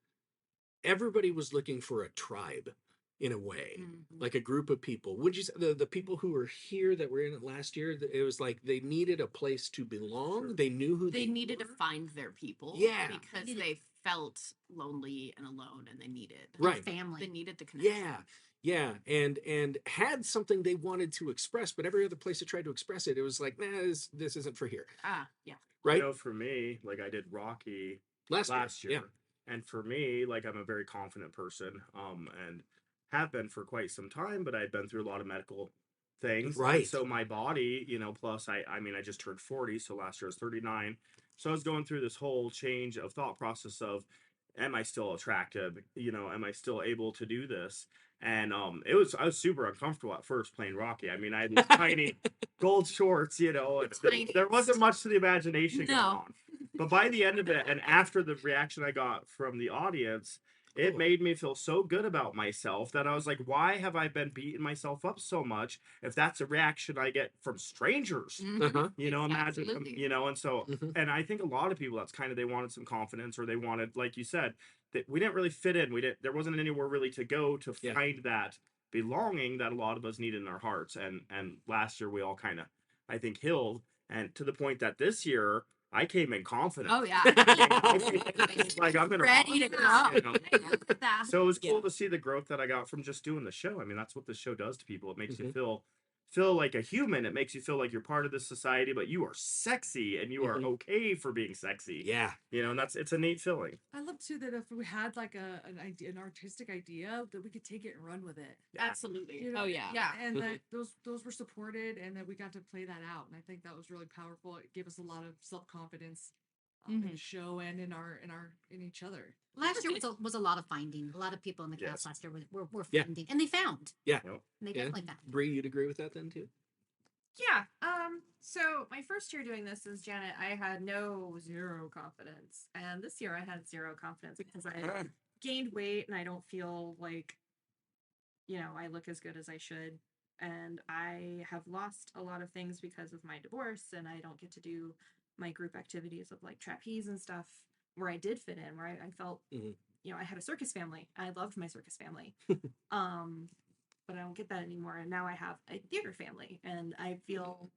everybody was looking for a tribe in a way, Mhm. like a group of people. Would you say the people who were here that were in it last year, it was like they needed a place to belong. Sure. They knew who They they needed to were. find their people. Yeah. Because Needed- they felt lonely and alone, and they needed Right. family. They needed the connection. Yeah, and had something they wanted to express, but every other place they tried to express it, it was like, nah, this isn't for here, Yeah. I right? know for me, like I did Rocky Last year, year. And for me, like I'm a very confident person, and have been for quite some time, but I've been through a lot of medical things. And Right. so my body, plus I mean I just turned 40, so last year I was 39. So I was going through this whole change of thought process of am I still attractive? Am I still able to do this? And I was super uncomfortable at first playing Rocky. I mean, I had these tiny gold shorts, and there wasn't much to the imagination going No. on. But by the end of it, and after the reaction I got from the audience, it Cool. made me feel so good about myself that I was like, why have I been beating myself up so much if that's a reaction I get from strangers? Mhm. Uh-huh. Imagine, Absolutely. and so, Mhm. and I think a lot of people, that's kind of, they wanted some confidence, or they wanted, like you said, that we didn't really fit in. There wasn't anywhere really to go to Yeah. find that belonging that a lot of us needed in our hearts. And last year we all kind of, I think, healed, and to the point that this year I came in confident. Oh yeah. Like I'm gonna Ready to go. That. So it was cool Yeah. to see the growth that I got from just doing the show. I mean, that's what this show does to people. It makes you Mhm. feel like a human. It makes you feel like you're part of this society, but you are sexy and you are Mhm. okay for being sexy. Yeah. And it's a neat feeling. I love too that if we had like an idea, an artistic idea, that we could take it and run with it. Absolutely. You know, Oh, yeah. Yeah. and Mhm. that those were supported, and that we got to play that out, and I think that was really powerful. It gave us a lot of self confidence in the show and in each other. Last year was a lot of finding. A lot of people in the cast Yes. last year were Yeah. finding, and they found. Yeah. Yep. And they Yeah. definitely found. Bree, you'd agree with that then too? Yeah. So my first year doing this as Janet, I had zero confidence. And this year I had zero confidence because I gained weight and I don't feel like, I look as good as I should. And I have lost a lot of things because of my divorce, and I don't get to do my group activities of like trapeze and stuff where I did fit in, where I felt, Mhm. I had a circus family. I loved my circus family. But I don't get that anymore. And now I have a theater family, and I feel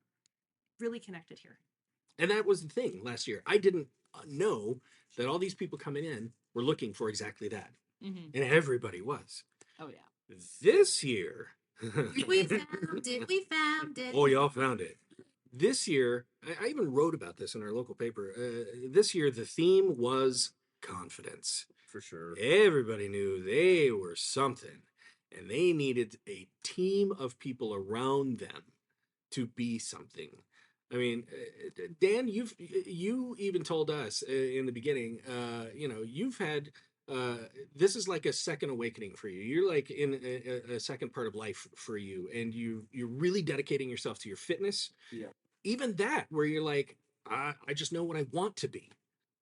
really connected here. And that was the thing last year. I didn't know that all these people coming in were looking for exactly that. Mhm. And everybody was. Oh yeah. This year. We found it. We found it. Oh, y'all found it. This year, I even wrote about this in our local paper. This year, the theme was confidence. For sure. Everybody knew they were something, and they needed a team of people around them to be something. I mean, Dan, you even told us in the beginning, you've had this is like a second awakening for you. You're like in a second part of life for you, and you're really dedicating yourself to your fitness. Yeah. Even that, where you're like, I just know what I want to be.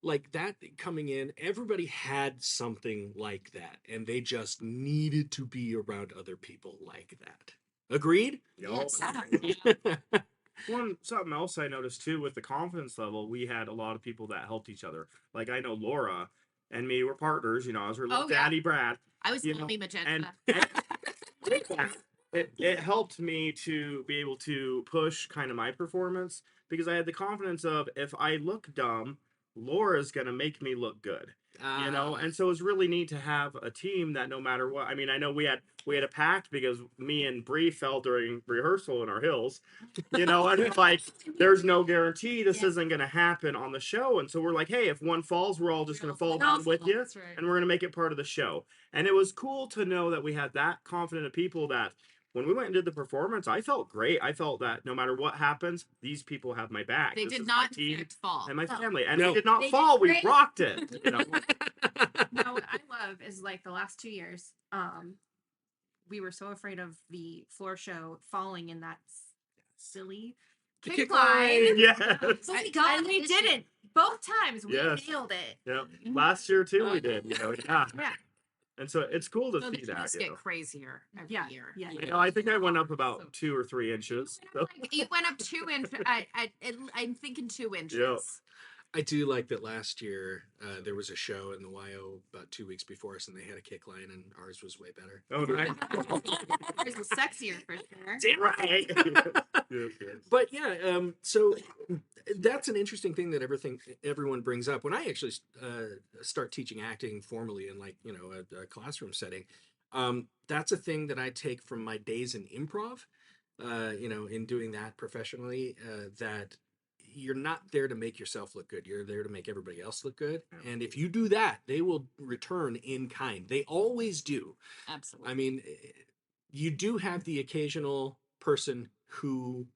Like that coming in, everybody had something like that, and they just needed to be around other people like that. Agreed? Yes. Something else I noticed too with the confidence level, we had a lot of people that helped each other. Like I know Laura, and me were partners. You know, I was her little Oh, yeah. daddy Brad. I was You know, Mommy Magenta. and with that, it helped me to be able to push kind of my performance because I had the confidence of if I look dumb, Laura's gonna make me look good. You know, and so it was really neat to have a team that no matter what, I mean, I know we had a pact because me and Bree fell during rehearsal in our hills, you know, and it's like there's no guarantee this isn't gonna happen on the show. And so we're like, hey, if one falls, we're all just gonna fall down with you That's right. and we're gonna make it part of the show. And it was cool to know that we had that confident of people that when we went and did the performance, I felt great. I felt that no matter what happens, these people have my back. They This did is not my team fall. and my No. family. And No. we did not They did fall. We great. rocked it. You know? Now, what I love is like the last 2 years, we were so afraid of the floor show falling in that silly The kick kick line. line. Yes. But we got And it we this year. didn't. Both times we Yes. nailed it. Yep. Last year too, we did. You know, yeah. Yeah. And so it's cool to So the see that. shows You get know. crazier every Yeah. year. Yeah. You know, I think I went up about 2 or 3 inches. So, Like, it went up 2 inches. I'm thinking 2 inches. Yep. I do like that last year there was a show in the YO about 2 weeks before us, and they had a kick line, and ours was way better. oh, no. Ours was sexier for sure. Damn right. Yes, yes. But yeah, so that's an interesting thing that everyone brings up. When I actually start teaching acting formally in like a classroom setting, that's a thing that I take from my days in improv. In doing that professionally, that you're not there to make yourself look good. You're there to make everybody else look good. And if you do that, they will return in kind. They always do. Absolutely. I mean, you do have the occasional person who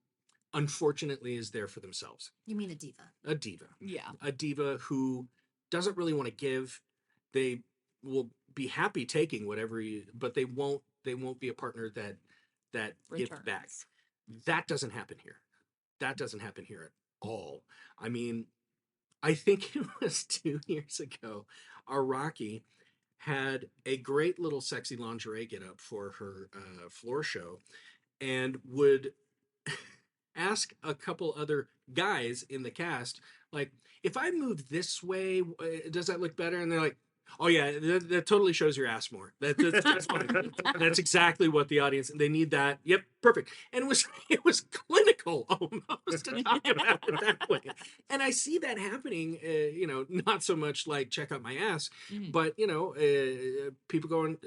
unfortunately is there for themselves. You mean a diva? A diva. Yeah. A diva who doesn't really want to give. They will be happy taking whatever but they won't be a partner that gives back. Returns. That doesn't happen here. That doesn't happen here at all. I mean, I think it was 2 years ago, our Rocky had a great little sexy lingerie get up for her floor show and would ask a couple other guys in the cast, like, if I move this way, does that look better? And they're like, oh yeah, that totally shows your ass more. That's fine. That's exactly what the audience, they need that. Yep, perfect. And it was clinical almost to talk about it that way. And I see that happening, not so much like check out my ass, but people going,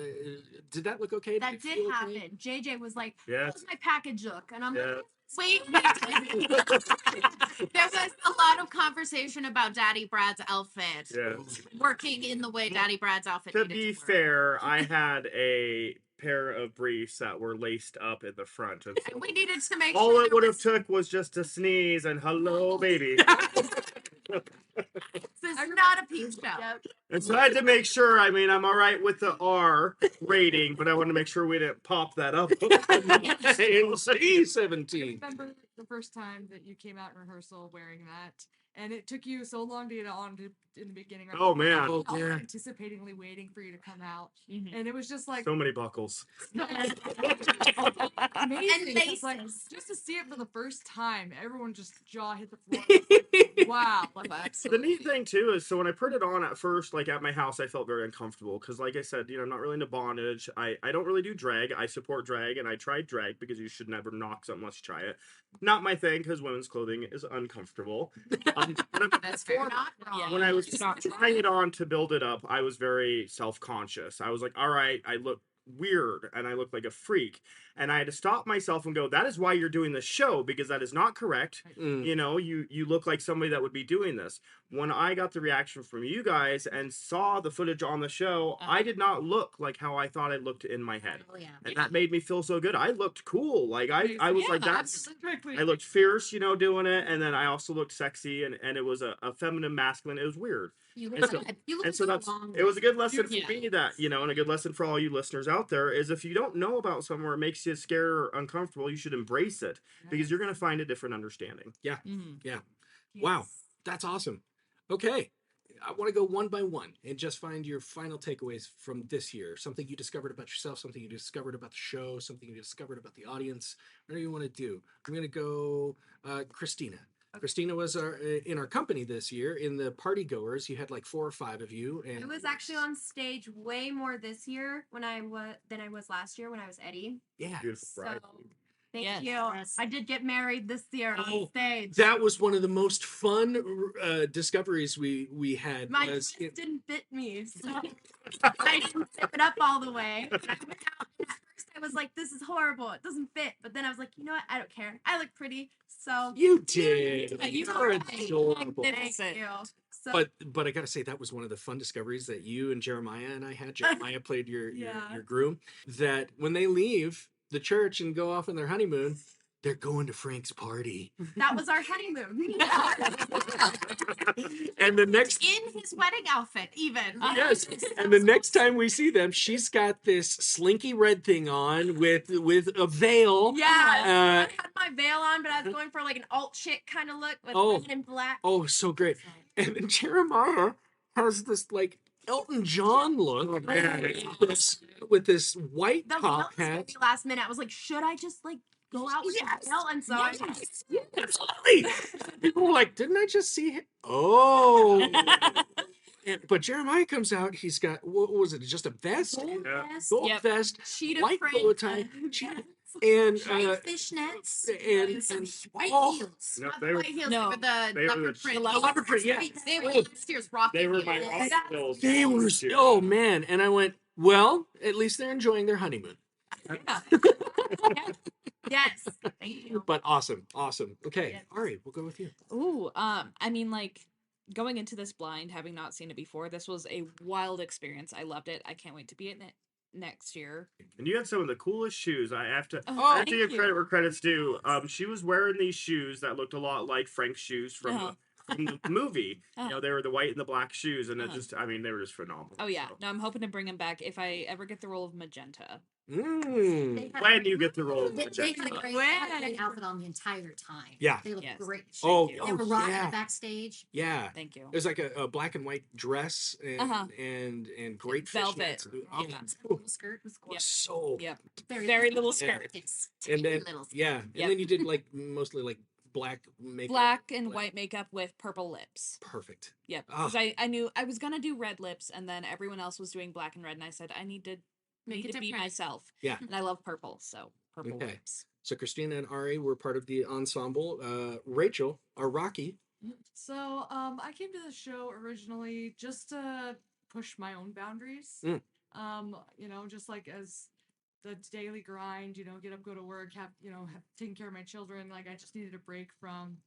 did that look okay? That did happen. JJ was like, Yes. "How's my package look?" And I'm Yeah. like, Wait, there was a lot of conversation about Daddy Brad's outfit Yeah. working in the way Daddy Brad's outfit To needed be to work. fair, I had a pair of briefs that were laced up in the front. And so And we needed to make all sure it there would have was- took was just to sneeze and hello, baby. this is not a peep show. And so I had to make sure, I mean, I'm all right with the R rating, but I want to make sure we didn't pop that up. in I C-17. remember the first time that you came out in rehearsal wearing that, and it took you so long to get on in the beginning. Right? Oh, man. I was Oh, yeah. anticipatingly waiting for you to come out, Mhm. and it was just like So many buckles. amazing. And 'cause, like, laces. just to see it for the first time, everyone just jaw hit the floor. It's like, wow. Like, The neat thing too is, so when I put it on at first, like at my house, I felt very uncomfortable because, like I said, I'm not really into bondage. I don't really do drag. I support drag, and I tried drag because you should never knock something unless you try it. Not my thing because women's clothing is uncomfortable. That's fair. Not wrong. Yeah. When I was It's not trying it on to build it up, I was very self-conscious. I was like, all right, I look weird and I look like a freak. And I had to stop myself and go, that is why you're doing this show, because that is not correct. Mm. You look like somebody that would be doing this. When I got the reaction from you guys and saw the footage on the show, I did not look like how I thought I looked in my head. Oh yeah. And that made me feel so good. I looked cool. Like I was like, Yeah, that's specifically. I looked fierce, doing it, and then I also looked sexy, and it was a feminine masculine. It was weird. You And look so- like you look And so like that's a long it was a good lesson Yeah. for me that, and a good lesson for all you listeners out there is if you don't know about somewhere it makes you scared or uncomfortable, you should embrace it because you're going to find a different understanding. Mhm. Wow, that's awesome. Okay, I want to go one by one and just find your final takeaways from this year. Something you discovered about yourself, something you discovered about the show, something you discovered about the audience, whatever you want to do. I'm going to go Kristina. Kristina was in our company this year. In the party goers, you had like 4 or 5 of you, and I was actually on stage way more this year than I was last year when I was Eddie. yeah, Beautiful So bride. thank Yes. you. Yes. I did get married this year Oh, on stage. that was one of the most fun discoveries we had. My was dress didn't fit me, so I didn't zip it up all the way. And I went out, and at first I was like, "This is horrible. It doesn't fit." But then I was like, "You know what? I don't care. I look pretty." So you did. you You're were adorable. thank you. So But I gotta say that was one of the fun discoveries that you and Jeremiah and I had. Jeremiah played your Yeah. your groom. That when they leave the church and go off on their honeymoon, they're going to Frank's party. that was our honeymoon. And the next In his wedding outfit, even. yes, and the next time we see them, she's got this slinky red thing on with a veil. Yeah, I Uh, had my veil on, but I was going for like an alt chick kind of look with Oh. red and black. oh, so great. And then Jeremiah has this like Elton John look with this white The veil top was hat. very last minute. I was like, should I just like go out with Yes. the veil? And so I Yes, absolutely. People were like, "Didn't I just see him?" Oh, but Jeremiah comes out. He's got what was it? Just a vest, gold Yeah. vest, gold Yep. vest, cheetah white print, bow tie, and White fishnets and some and white oh, heels. No, Not they the were white heels, No. they were the they were leopard the- print. the leopard print, yeah. They were Oh. last year's Rocky. They were my heels. Rocky heels. they were. this year. Oh man! And I went, well, at least they're enjoying their honeymoon. Yes, thank you. But awesome. Okay, Yes. Ari, we'll go with you. Ooh, I mean, like, going into this blind, having not seen it before, this was a wild experience. I loved it. I can't wait to be in it next year. And you had some of the coolest shoes. I have to Oh, give thank credit you. where credit's due. She was wearing these shoes that looked a lot like Frank's shoes from the movie. You know, they were the white and the black shoes, and it just, I mean, they were just phenomenal. Oh yeah, So. no, I'm hoping to bring him back if I ever get the role of Magenta. Mm. When you get the role, They had a great, outfit on the entire time. Yeah. They looked Yes. great. Oh, They were rocking yeah. it backstage. Yeah. Thank you. It was like a black and white dress and and great Velvet. fishnets. Yeah. That little skirt was Yep. So Yep. very, Very little Yeah. skirt. It's and then little skirt. yeah, and Yep. then you did like mostly like black makeup. Black and white makeup with purple lips. Perfect. Yep. Ah. Because I knew I was gonna do red lips, and then everyone else was doing black and red, and I said I need to Make it be different. myself. Yeah. And I love purple, so purple Okay. lips. So Kristina and Ari were part of the ensemble. Rachael, our Rocky. So, I came to the show originally just to push my own boundaries. Mm. You know, just like as the daily grind, you know, get up, go to work, taking care of my children. Like, I just needed a break from,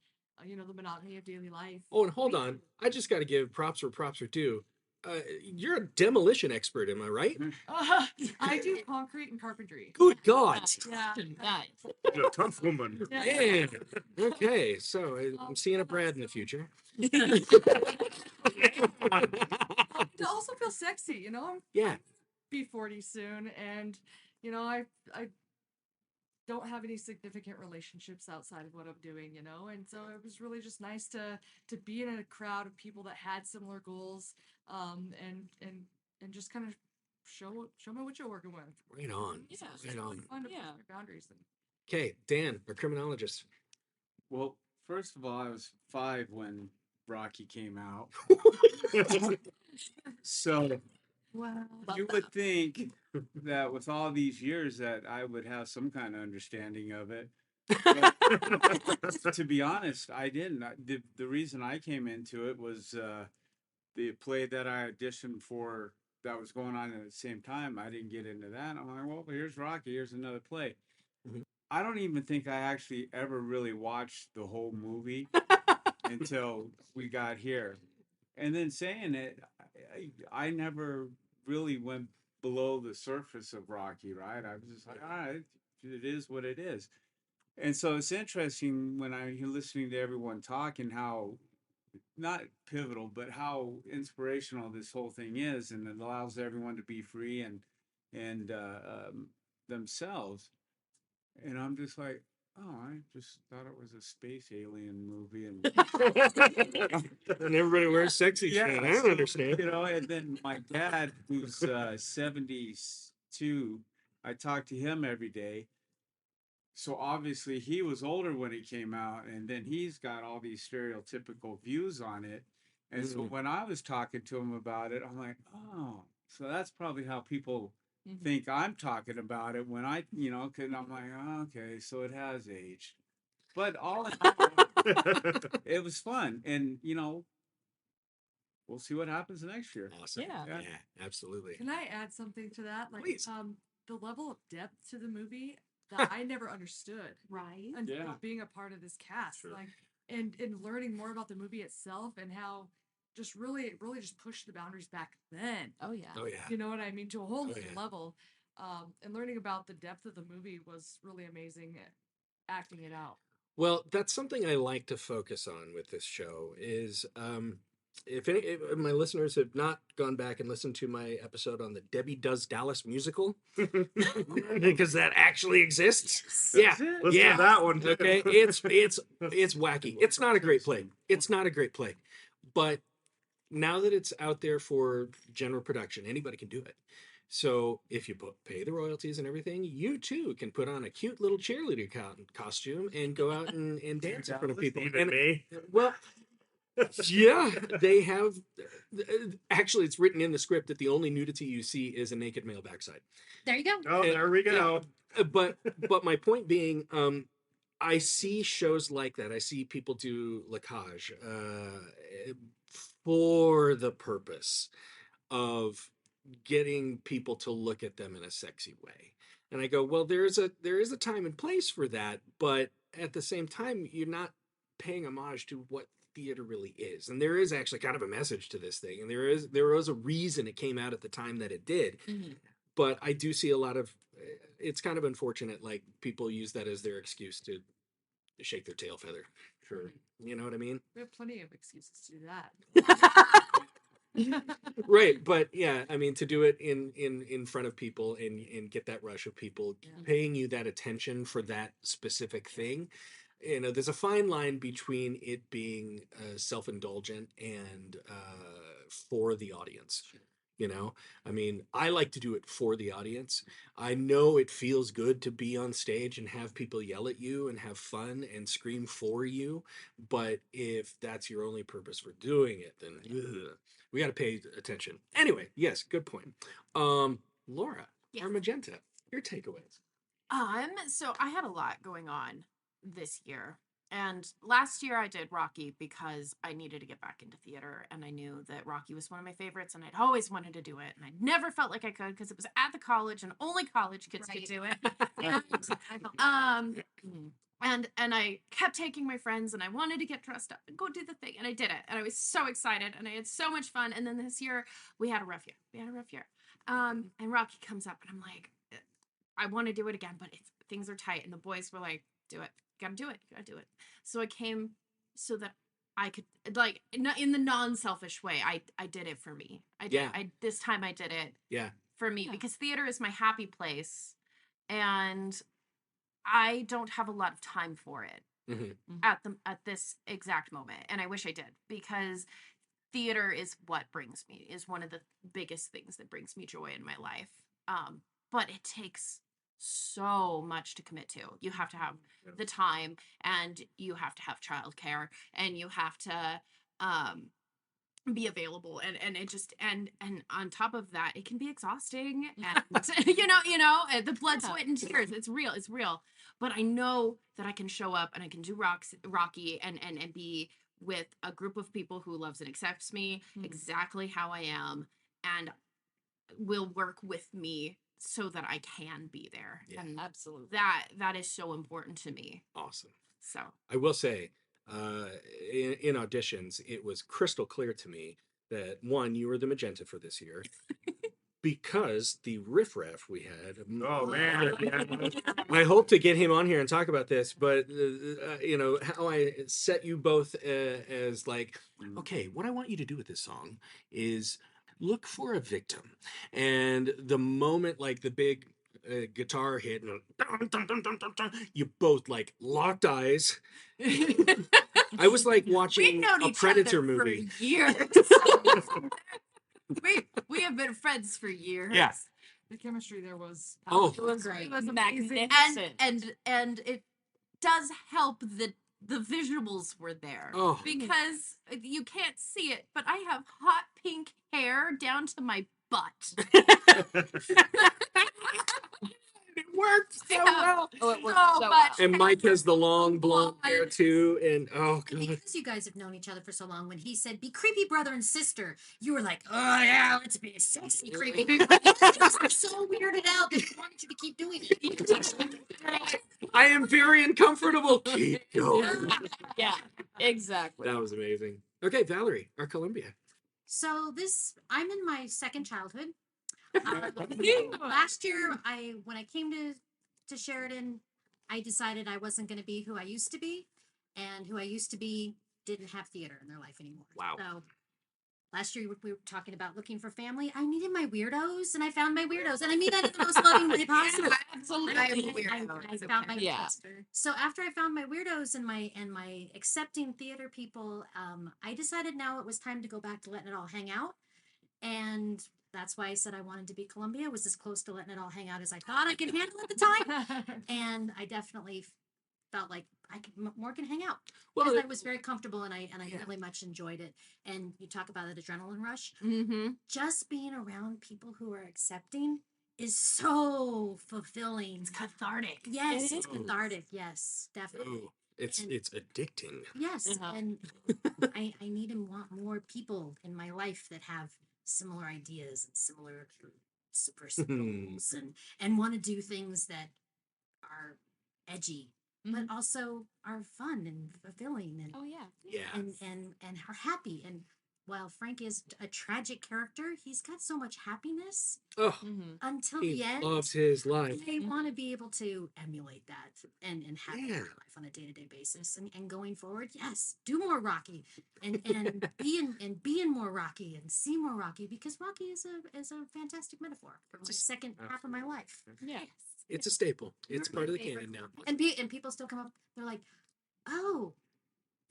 the monotony of daily life. Oh, and hold on. I just got to give props where props are due. You're a demolition expert, am I right? I do concrete and carpentry. Good God. Yeah. Nice. You're a tough woman. Man. Okay, so I'm seeing a Brad in the future. To also feel sexy, you know, I'm Yeah. be 40 soon, and I don't have any significant relationships outside of what I'm doing, and so it was really just nice to be in a crowd of people that had similar goals, and just kind of show me what you're working with. Right on. Yeah. Right on. Fun to push Yeah. your boundaries. Okay, Dan, our criminologist. Well, first of all, I was 5 when Rocky came out. So Wow. you would think that with all these years that I would have some kind of understanding of it. But to be honest, I didn't. The reason I came into it was the play that I auditioned for that was going on at the same time. I didn't get into that. I'm like, well, here's Rocky. Here's another play. Mhm. I don't even think I actually ever really watched the whole movie until we got here. And then saying it, I never really went below the surface of Rocky, right? I was just like, all right, it is what it is. And so it's interesting when you're listening to everyone talk and how not pivotal, but how inspirational this whole thing is, and it allows everyone to be free and themselves. And I'm just like, oh, I just thought it was a space alien movie, and And everybody wears sexy shit. I don't so, understand. And then my dad, who's 72, I talk to him every day, so obviously he was older when it came out, and then he's got all these stereotypical views on it. And so when I was talking to him about it, I'm like, oh, so that's probably how people think I'm talking about it when I, because I'm like, oh, okay, so it has aged. But all in all, it was fun, and we'll see what happens next year. Awesome. Yeah. Yeah, absolutely. Can I add something to that? Like, Please. the level of depth to the movie that I never understood Right. until Yeah. being a part of this cast. Sure. Like, and learning more about the movie itself and how just really just pushed the boundaries back then. Oh yeah. Oh yeah. You know what I mean? To a whole Oh, new yeah. level. And learning about the depth of the movie was really amazing. Acting it out. Well, that's something I like to focus on with this show is if my listeners have not gone back and listened to my episode on the Debbie Does Dallas musical, because that actually exists. Yeah. Listen Yeah. to that one. Okay. It's wacky. It's not a great play. It's not a great play. But now that it's out there for general production, anybody can do it. So if you pay the royalties and everything, you too can put on a cute little cheerleader costume and go out and dance in front of people. Even And me. well, yeah, they have. Actually, it's written in the script that the only nudity you see is a naked male backside. There you go. Oh, there we go. But my point being, I see shows like that. I see people do lacage for the purpose of getting people to look at them in a sexy way. And I go, well, there is a time and place for that, but at the same time, you're not paying homage to what theater really is. And there is actually kind of a message to this thing, and there was a reason it came out at the time that it did. But I do see a lot of, it's kind of unfortunate, like people use that as their excuse to shake their tail feather. Sure. You know what I mean? We have plenty of excuses to do that. Right, but yeah, I mean, to do it in front of people and get that rush of people paying you that attention for that specific thing, there's a fine line between it being self-indulgent and for the audience. I mean, I like to do it for the audience. I know it feels good to be on stage and have people yell at you and have fun and scream for you, but if that's your only purpose for doing it, then we got to pay attention. Anyway, yes, good point. Laura, Yes. or Magenta, your takeaways. So I had a lot going on this year. And last year I did Rocky because I needed to get back into theater, and I knew that Rocky was one of my favorites, and I'd always wanted to do it, and I never felt like I could because it was at the college and only college kids could do it. And I kept taking my friends, and I wanted to get dressed up and go do the thing, and I did it, and I was so excited, and I had so much fun. And then this year we had a rough year. And Rocky comes up, and I'm like, I want to do it again, but things are tight. And the boys were like, do it. Gotta do it. So I came so that I could, like, in the non-selfish way, I did it for me. This time I did it for me because theater is my happy place, and I don't have a lot of time for it at this exact moment. And I wish I did, because theater is what is one of the biggest things that brings me joy in my life. But it takes so much to commit to. You have to have the time, and you have to have childcare, and you have to be available, and it just and on top of that, it can be exhausting, and the blood, sweat, and tears. It's real. But I know that I can show up, and I can do Rocky and be with a group of people who loves and accepts me exactly how I am, and will work with me so that I can be there. Yeah. And Absolutely. that is so important to me. Awesome. So I will say, in auditions, it was crystal clear to me that, one, you were the Magenta for this year, because the riffraff we had. Oh man. I hope to get him on here and talk about this, but how I set you both as like, okay, what I want you to do with this song is look for a victim, and the moment like the big guitar hit, and you both like locked eyes. I was like watching a Predator movie. For years. we have been friends for years. Yeah. The chemistry there was Oh. It was Great. It was and magnificent. it does help that the visuals were there Oh. because you can't see it, but I have hot pink hair down to my butt. It worked so Yeah. well. Oh, it worked So so much. well. And Mike has the long blonde hair Blonde. too. And oh And god. because you guys have known each other for so long, when he said, be creepy brother and sister, you were like, oh yeah, let's be sexy creepy. You guys were so weirded out that he wanted you to keep doing it. I am very uncomfortable. Keep going. Yeah, exactly. That was amazing. Okay, Valerie, our Columbia. So I'm in my second childhood. Last year, when I came to Sheridan, I decided I wasn't going to be who I used to be, and who I used to be didn't have theater in their life anymore. Wow. So last year we were talking about looking for family. I needed my weirdos, and I found my weirdos, and I mean that in the most loving way possible. Absolutely. I am a weirdo. I It's found my okay. Yeah. So after I found my weirdos and my accepting theater people, I decided now it was time to go back to letting it all hang out, and that's why I said I wanted to be Columbia. It was as close to letting it all hang out as I thought I could handle at the time, and I definitely felt like I could more can hang out. Well, Because I was very comfortable, and I really much enjoyed it. And you talk about an adrenaline rush. Mm-hmm. Just being around people who are accepting is so fulfilling. It's cathartic. Yes, It it's is. cathartic. Yes, definitely. oh, it's And- addicting. Yes, Uh-huh. and I need and want more people in my life that have similar ideas and similar goals and want to do things that are edgy, but also are fun and fulfilling and Oh yeah. Yeah. and are happy. And while Frank is a tragic character, he's got so much happiness Oh, Mm-hmm. until he the end. loves his life. I want to be able to emulate that and have it in Yeah. my life on a day-to-day basis. And going forward, yes, do more Rocky and be in more Rocky and see more Rocky, because Rocky is a fantastic metaphor for my second half of my life. Yeah. It's a staple. It's You're part my of the canon favorite now. And people still come up, they're like, oh,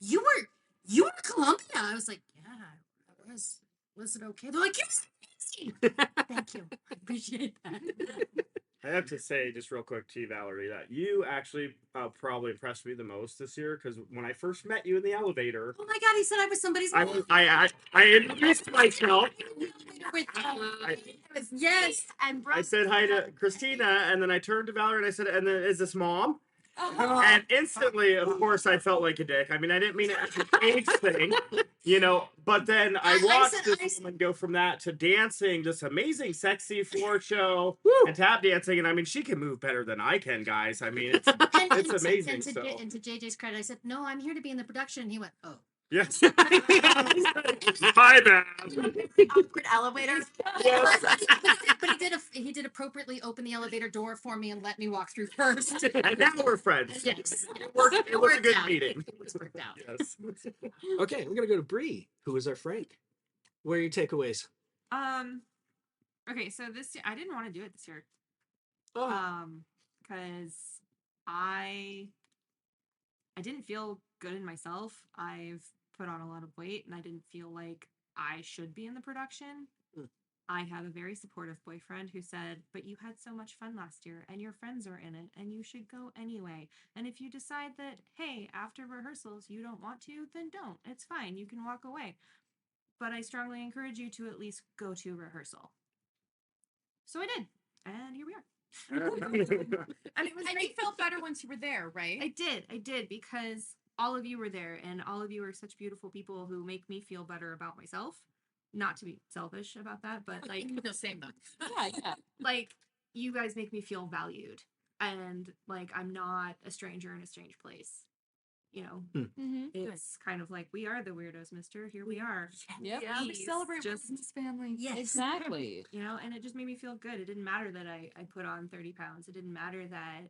you were Columbia. I was like, yeah, I was. Was it okay? They're like, you're amazing. Thank you. I appreciate that. I have to say, just real quick to you, Valerie, that you actually probably impressed me the most this year, because when I first met you in the elevator, Oh my God, he said I was somebody's I introduced myself. with Yes, and I said hi to Christina, and then I turned to Valerie and I said, "And then is this mom?" And instantly, of course, I felt like a dick. I mean, I didn't mean it as an age thing, but then I watched this woman go from that to dancing, this amazing, sexy floor show, and tap dancing. And I mean, she can move better than I can, guys. I mean, it's amazing. And So, to JJ's credit, I said, no, I'm here to be in the production. And he went, oh. yes. My bad. awkward elevator. But he did appropriately open the elevator door for me and let me walk through first. And now we're friends. Yes. It was a good out. meeting. It was worked out. Yes. Okay, I'm gonna go to Bree, who is our Frank. What are your takeaways? Okay, so this year I didn't want to do it this year. Oh, Because I didn't feel good in myself. I've put on a lot of weight, and I didn't feel like I should be in the production. I have a very supportive boyfriend who said, but you had so much fun last year, and your friends are in it, and you should go anyway. And if you decide that, hey, after rehearsals you don't want to, then don't. It's fine. You can walk away. But I strongly encourage you to at least go to rehearsal. So I did, and here we are. And it was And you felt better once you were there, right? I did, because all of you were there, and all of you are such beautiful people who make me feel better about myself. Not to be selfish about that, but like, No, same though. Yeah. like you guys make me feel valued, and like I'm not a stranger in a strange place. Mm-hmm. It's kind of like, we are the weirdos, mister. Here we are. Yep. Yeah, we Please, celebrate just this family. Yes. Exactly. and it just made me feel good. It didn't matter that I put on 30 pounds. It didn't matter that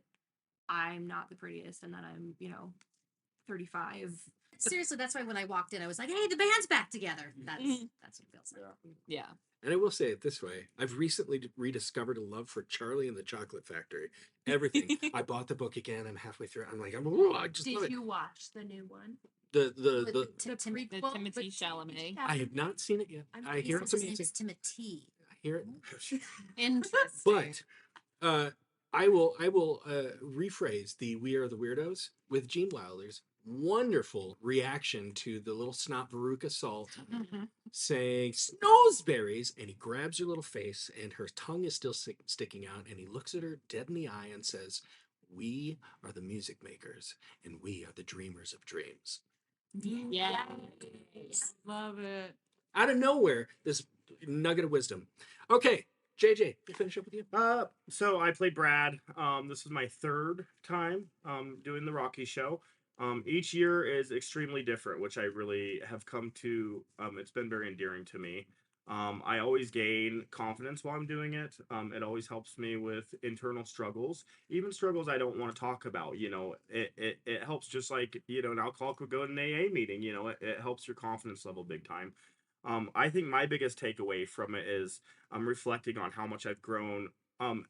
I'm not the prettiest and that I'm 35. Seriously, that's why when I walked in, I was like, hey, the band's back together. That's what it feels like. Yeah. and I will say it this way: I've recently rediscovered a love for Charlie and the Chocolate Factory. Everything. I bought the book again. I'm halfway through. I'm like, I just love Did it. you watch the new one? The The Timothy Chalamet. I have not seen it yet. I hear it's His name amazing. is Timothy. hear it? Interesting. But I will rephrase the "We Are the Weirdos" with Gene Wilder's wonderful reaction to the little snot veruca salt saying "snowsberries," and he grabs her little face, and her tongue is still sticking out, and he looks at her dead in the eye and says, "We are the music makers, and we are the dreamers of dreams." Yeah. Love it. Out of nowhere, this nugget of wisdom. Okay, JJ, we finish up with you. So I played Brad. This is my third time doing the Rocky show. Each year is extremely different, which I really have come to. It's been very endearing to me. I always gain confidence while I'm doing it. It always helps me with internal struggles, even struggles I don't want to talk about. You know, it helps, just like, you know, an alcoholic would go to an AA meeting. You know, it helps your confidence level big time. I think my biggest takeaway from it is reflecting on how much I've grown.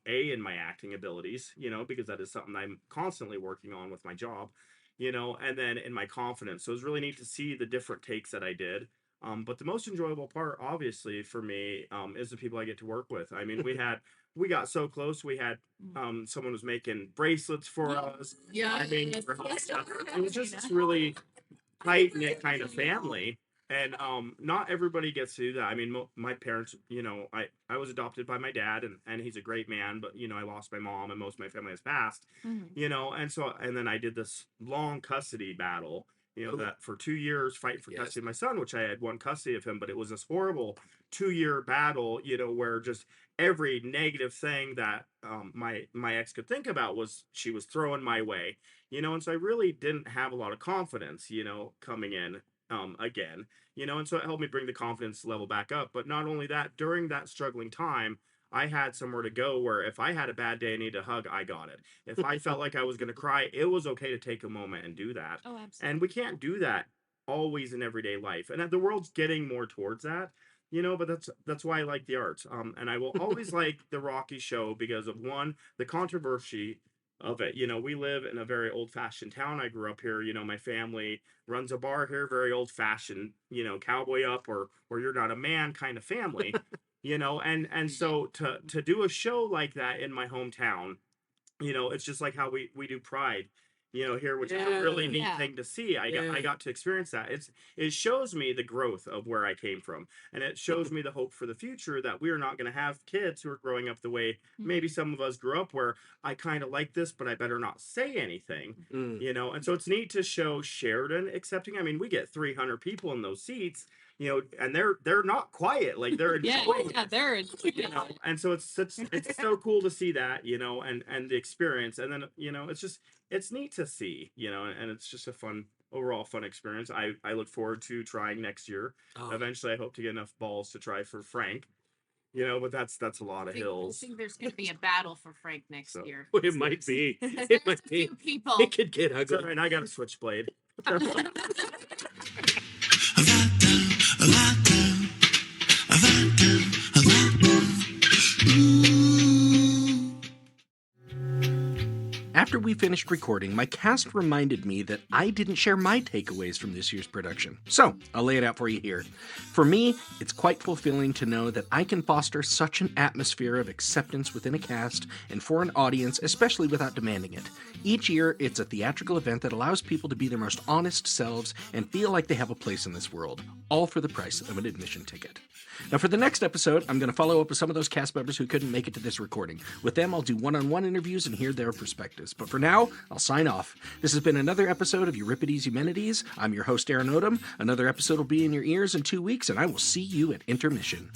In my acting abilities, you know, because that is something I'm constantly working on with my job, you know, and then in my confidence. So it was really neat to see the different takes that I did. But the most enjoyable part, obviously, for me, is the people I get to work with. I mean, we got so close. We had someone was making bracelets for us. Yeah. I mean, it was just this really tight knit kind of family. And not everybody gets to do that. I mean, my parents, you know, I was adopted by my dad, and he's a great man, but, you know, I lost my mom, and most of my family has passed, you know, and then I did this long custody battle, you know, that for 2 years fighting for custody of my son, which I had one custody of him, but it was this horrible 2-year battle, you know, where just every negative thing that my ex could think about was she was throwing my way, you know, and so I really didn't have a lot of confidence, you know, coming in again, you know, and so it helped me bring the confidence level back up. But not only that, during that struggling time, I had somewhere to go where if I had a bad day and needed a hug, I got it. If I felt like I was going to cry, it was okay to take a moment and do that. Oh, absolutely. And we can't do that always in everyday life. And the world's getting more towards that, you know, but that's why I like the arts. And I will always like the Rocky show because of, one, the controversy of it. You know, we live in a very old-fashioned town. I grew up here. You know, my family runs a bar here, very old-fashioned, you know, cowboy up or you're not a man kind of family, you know, and so to do a show like that in my hometown, you know, it's just like how we do Pride, you know, here, which is a really neat thing to see. I got to experience that. It shows me the growth of where I came from, and it shows me the hope for the future that we are not going to have kids who are growing up the way maybe some of us grew up, where I kind of like this, but I better not say anything, you know. And so it's neat to show Sheridan accepting. I mean, we get 300 people in those seats, you know, and they're not quiet, like they're enjoying it, they're you know. And so it's so cool to see that, you know, and the experience, and then, you know, it's neat to see, you know, and it's just a overall fun experience. I look forward to trying next year. Eventually I hope to get enough balls to try for Frank, you know, but that's a lot of hills. I think there's going to be a battle for Frank next year. It might be. It might be. People. It could get ugly. Sorry, and I got a switchblade. After we finished recording, my cast reminded me that I didn't share my takeaways from this year's production. So, I'll lay it out for you here. For me, it's quite fulfilling to know that I can foster such an atmosphere of acceptance within a cast and for an audience, especially without demanding it. Each year, it's a theatrical event that allows people to be their most honest selves and feel like they have a place in this world, all for the price of an admission ticket. Now, for the next episode, I'm going to follow up with some of those cast members who couldn't make it to this recording. With them, I'll do one-on-one interviews and hear their perspectives. But for now, I'll sign off. This has been another episode of Euripides Eumenides. I'm your host, Aaron Odom. Another episode will be in your ears in 2 weeks, and I will see you at intermission.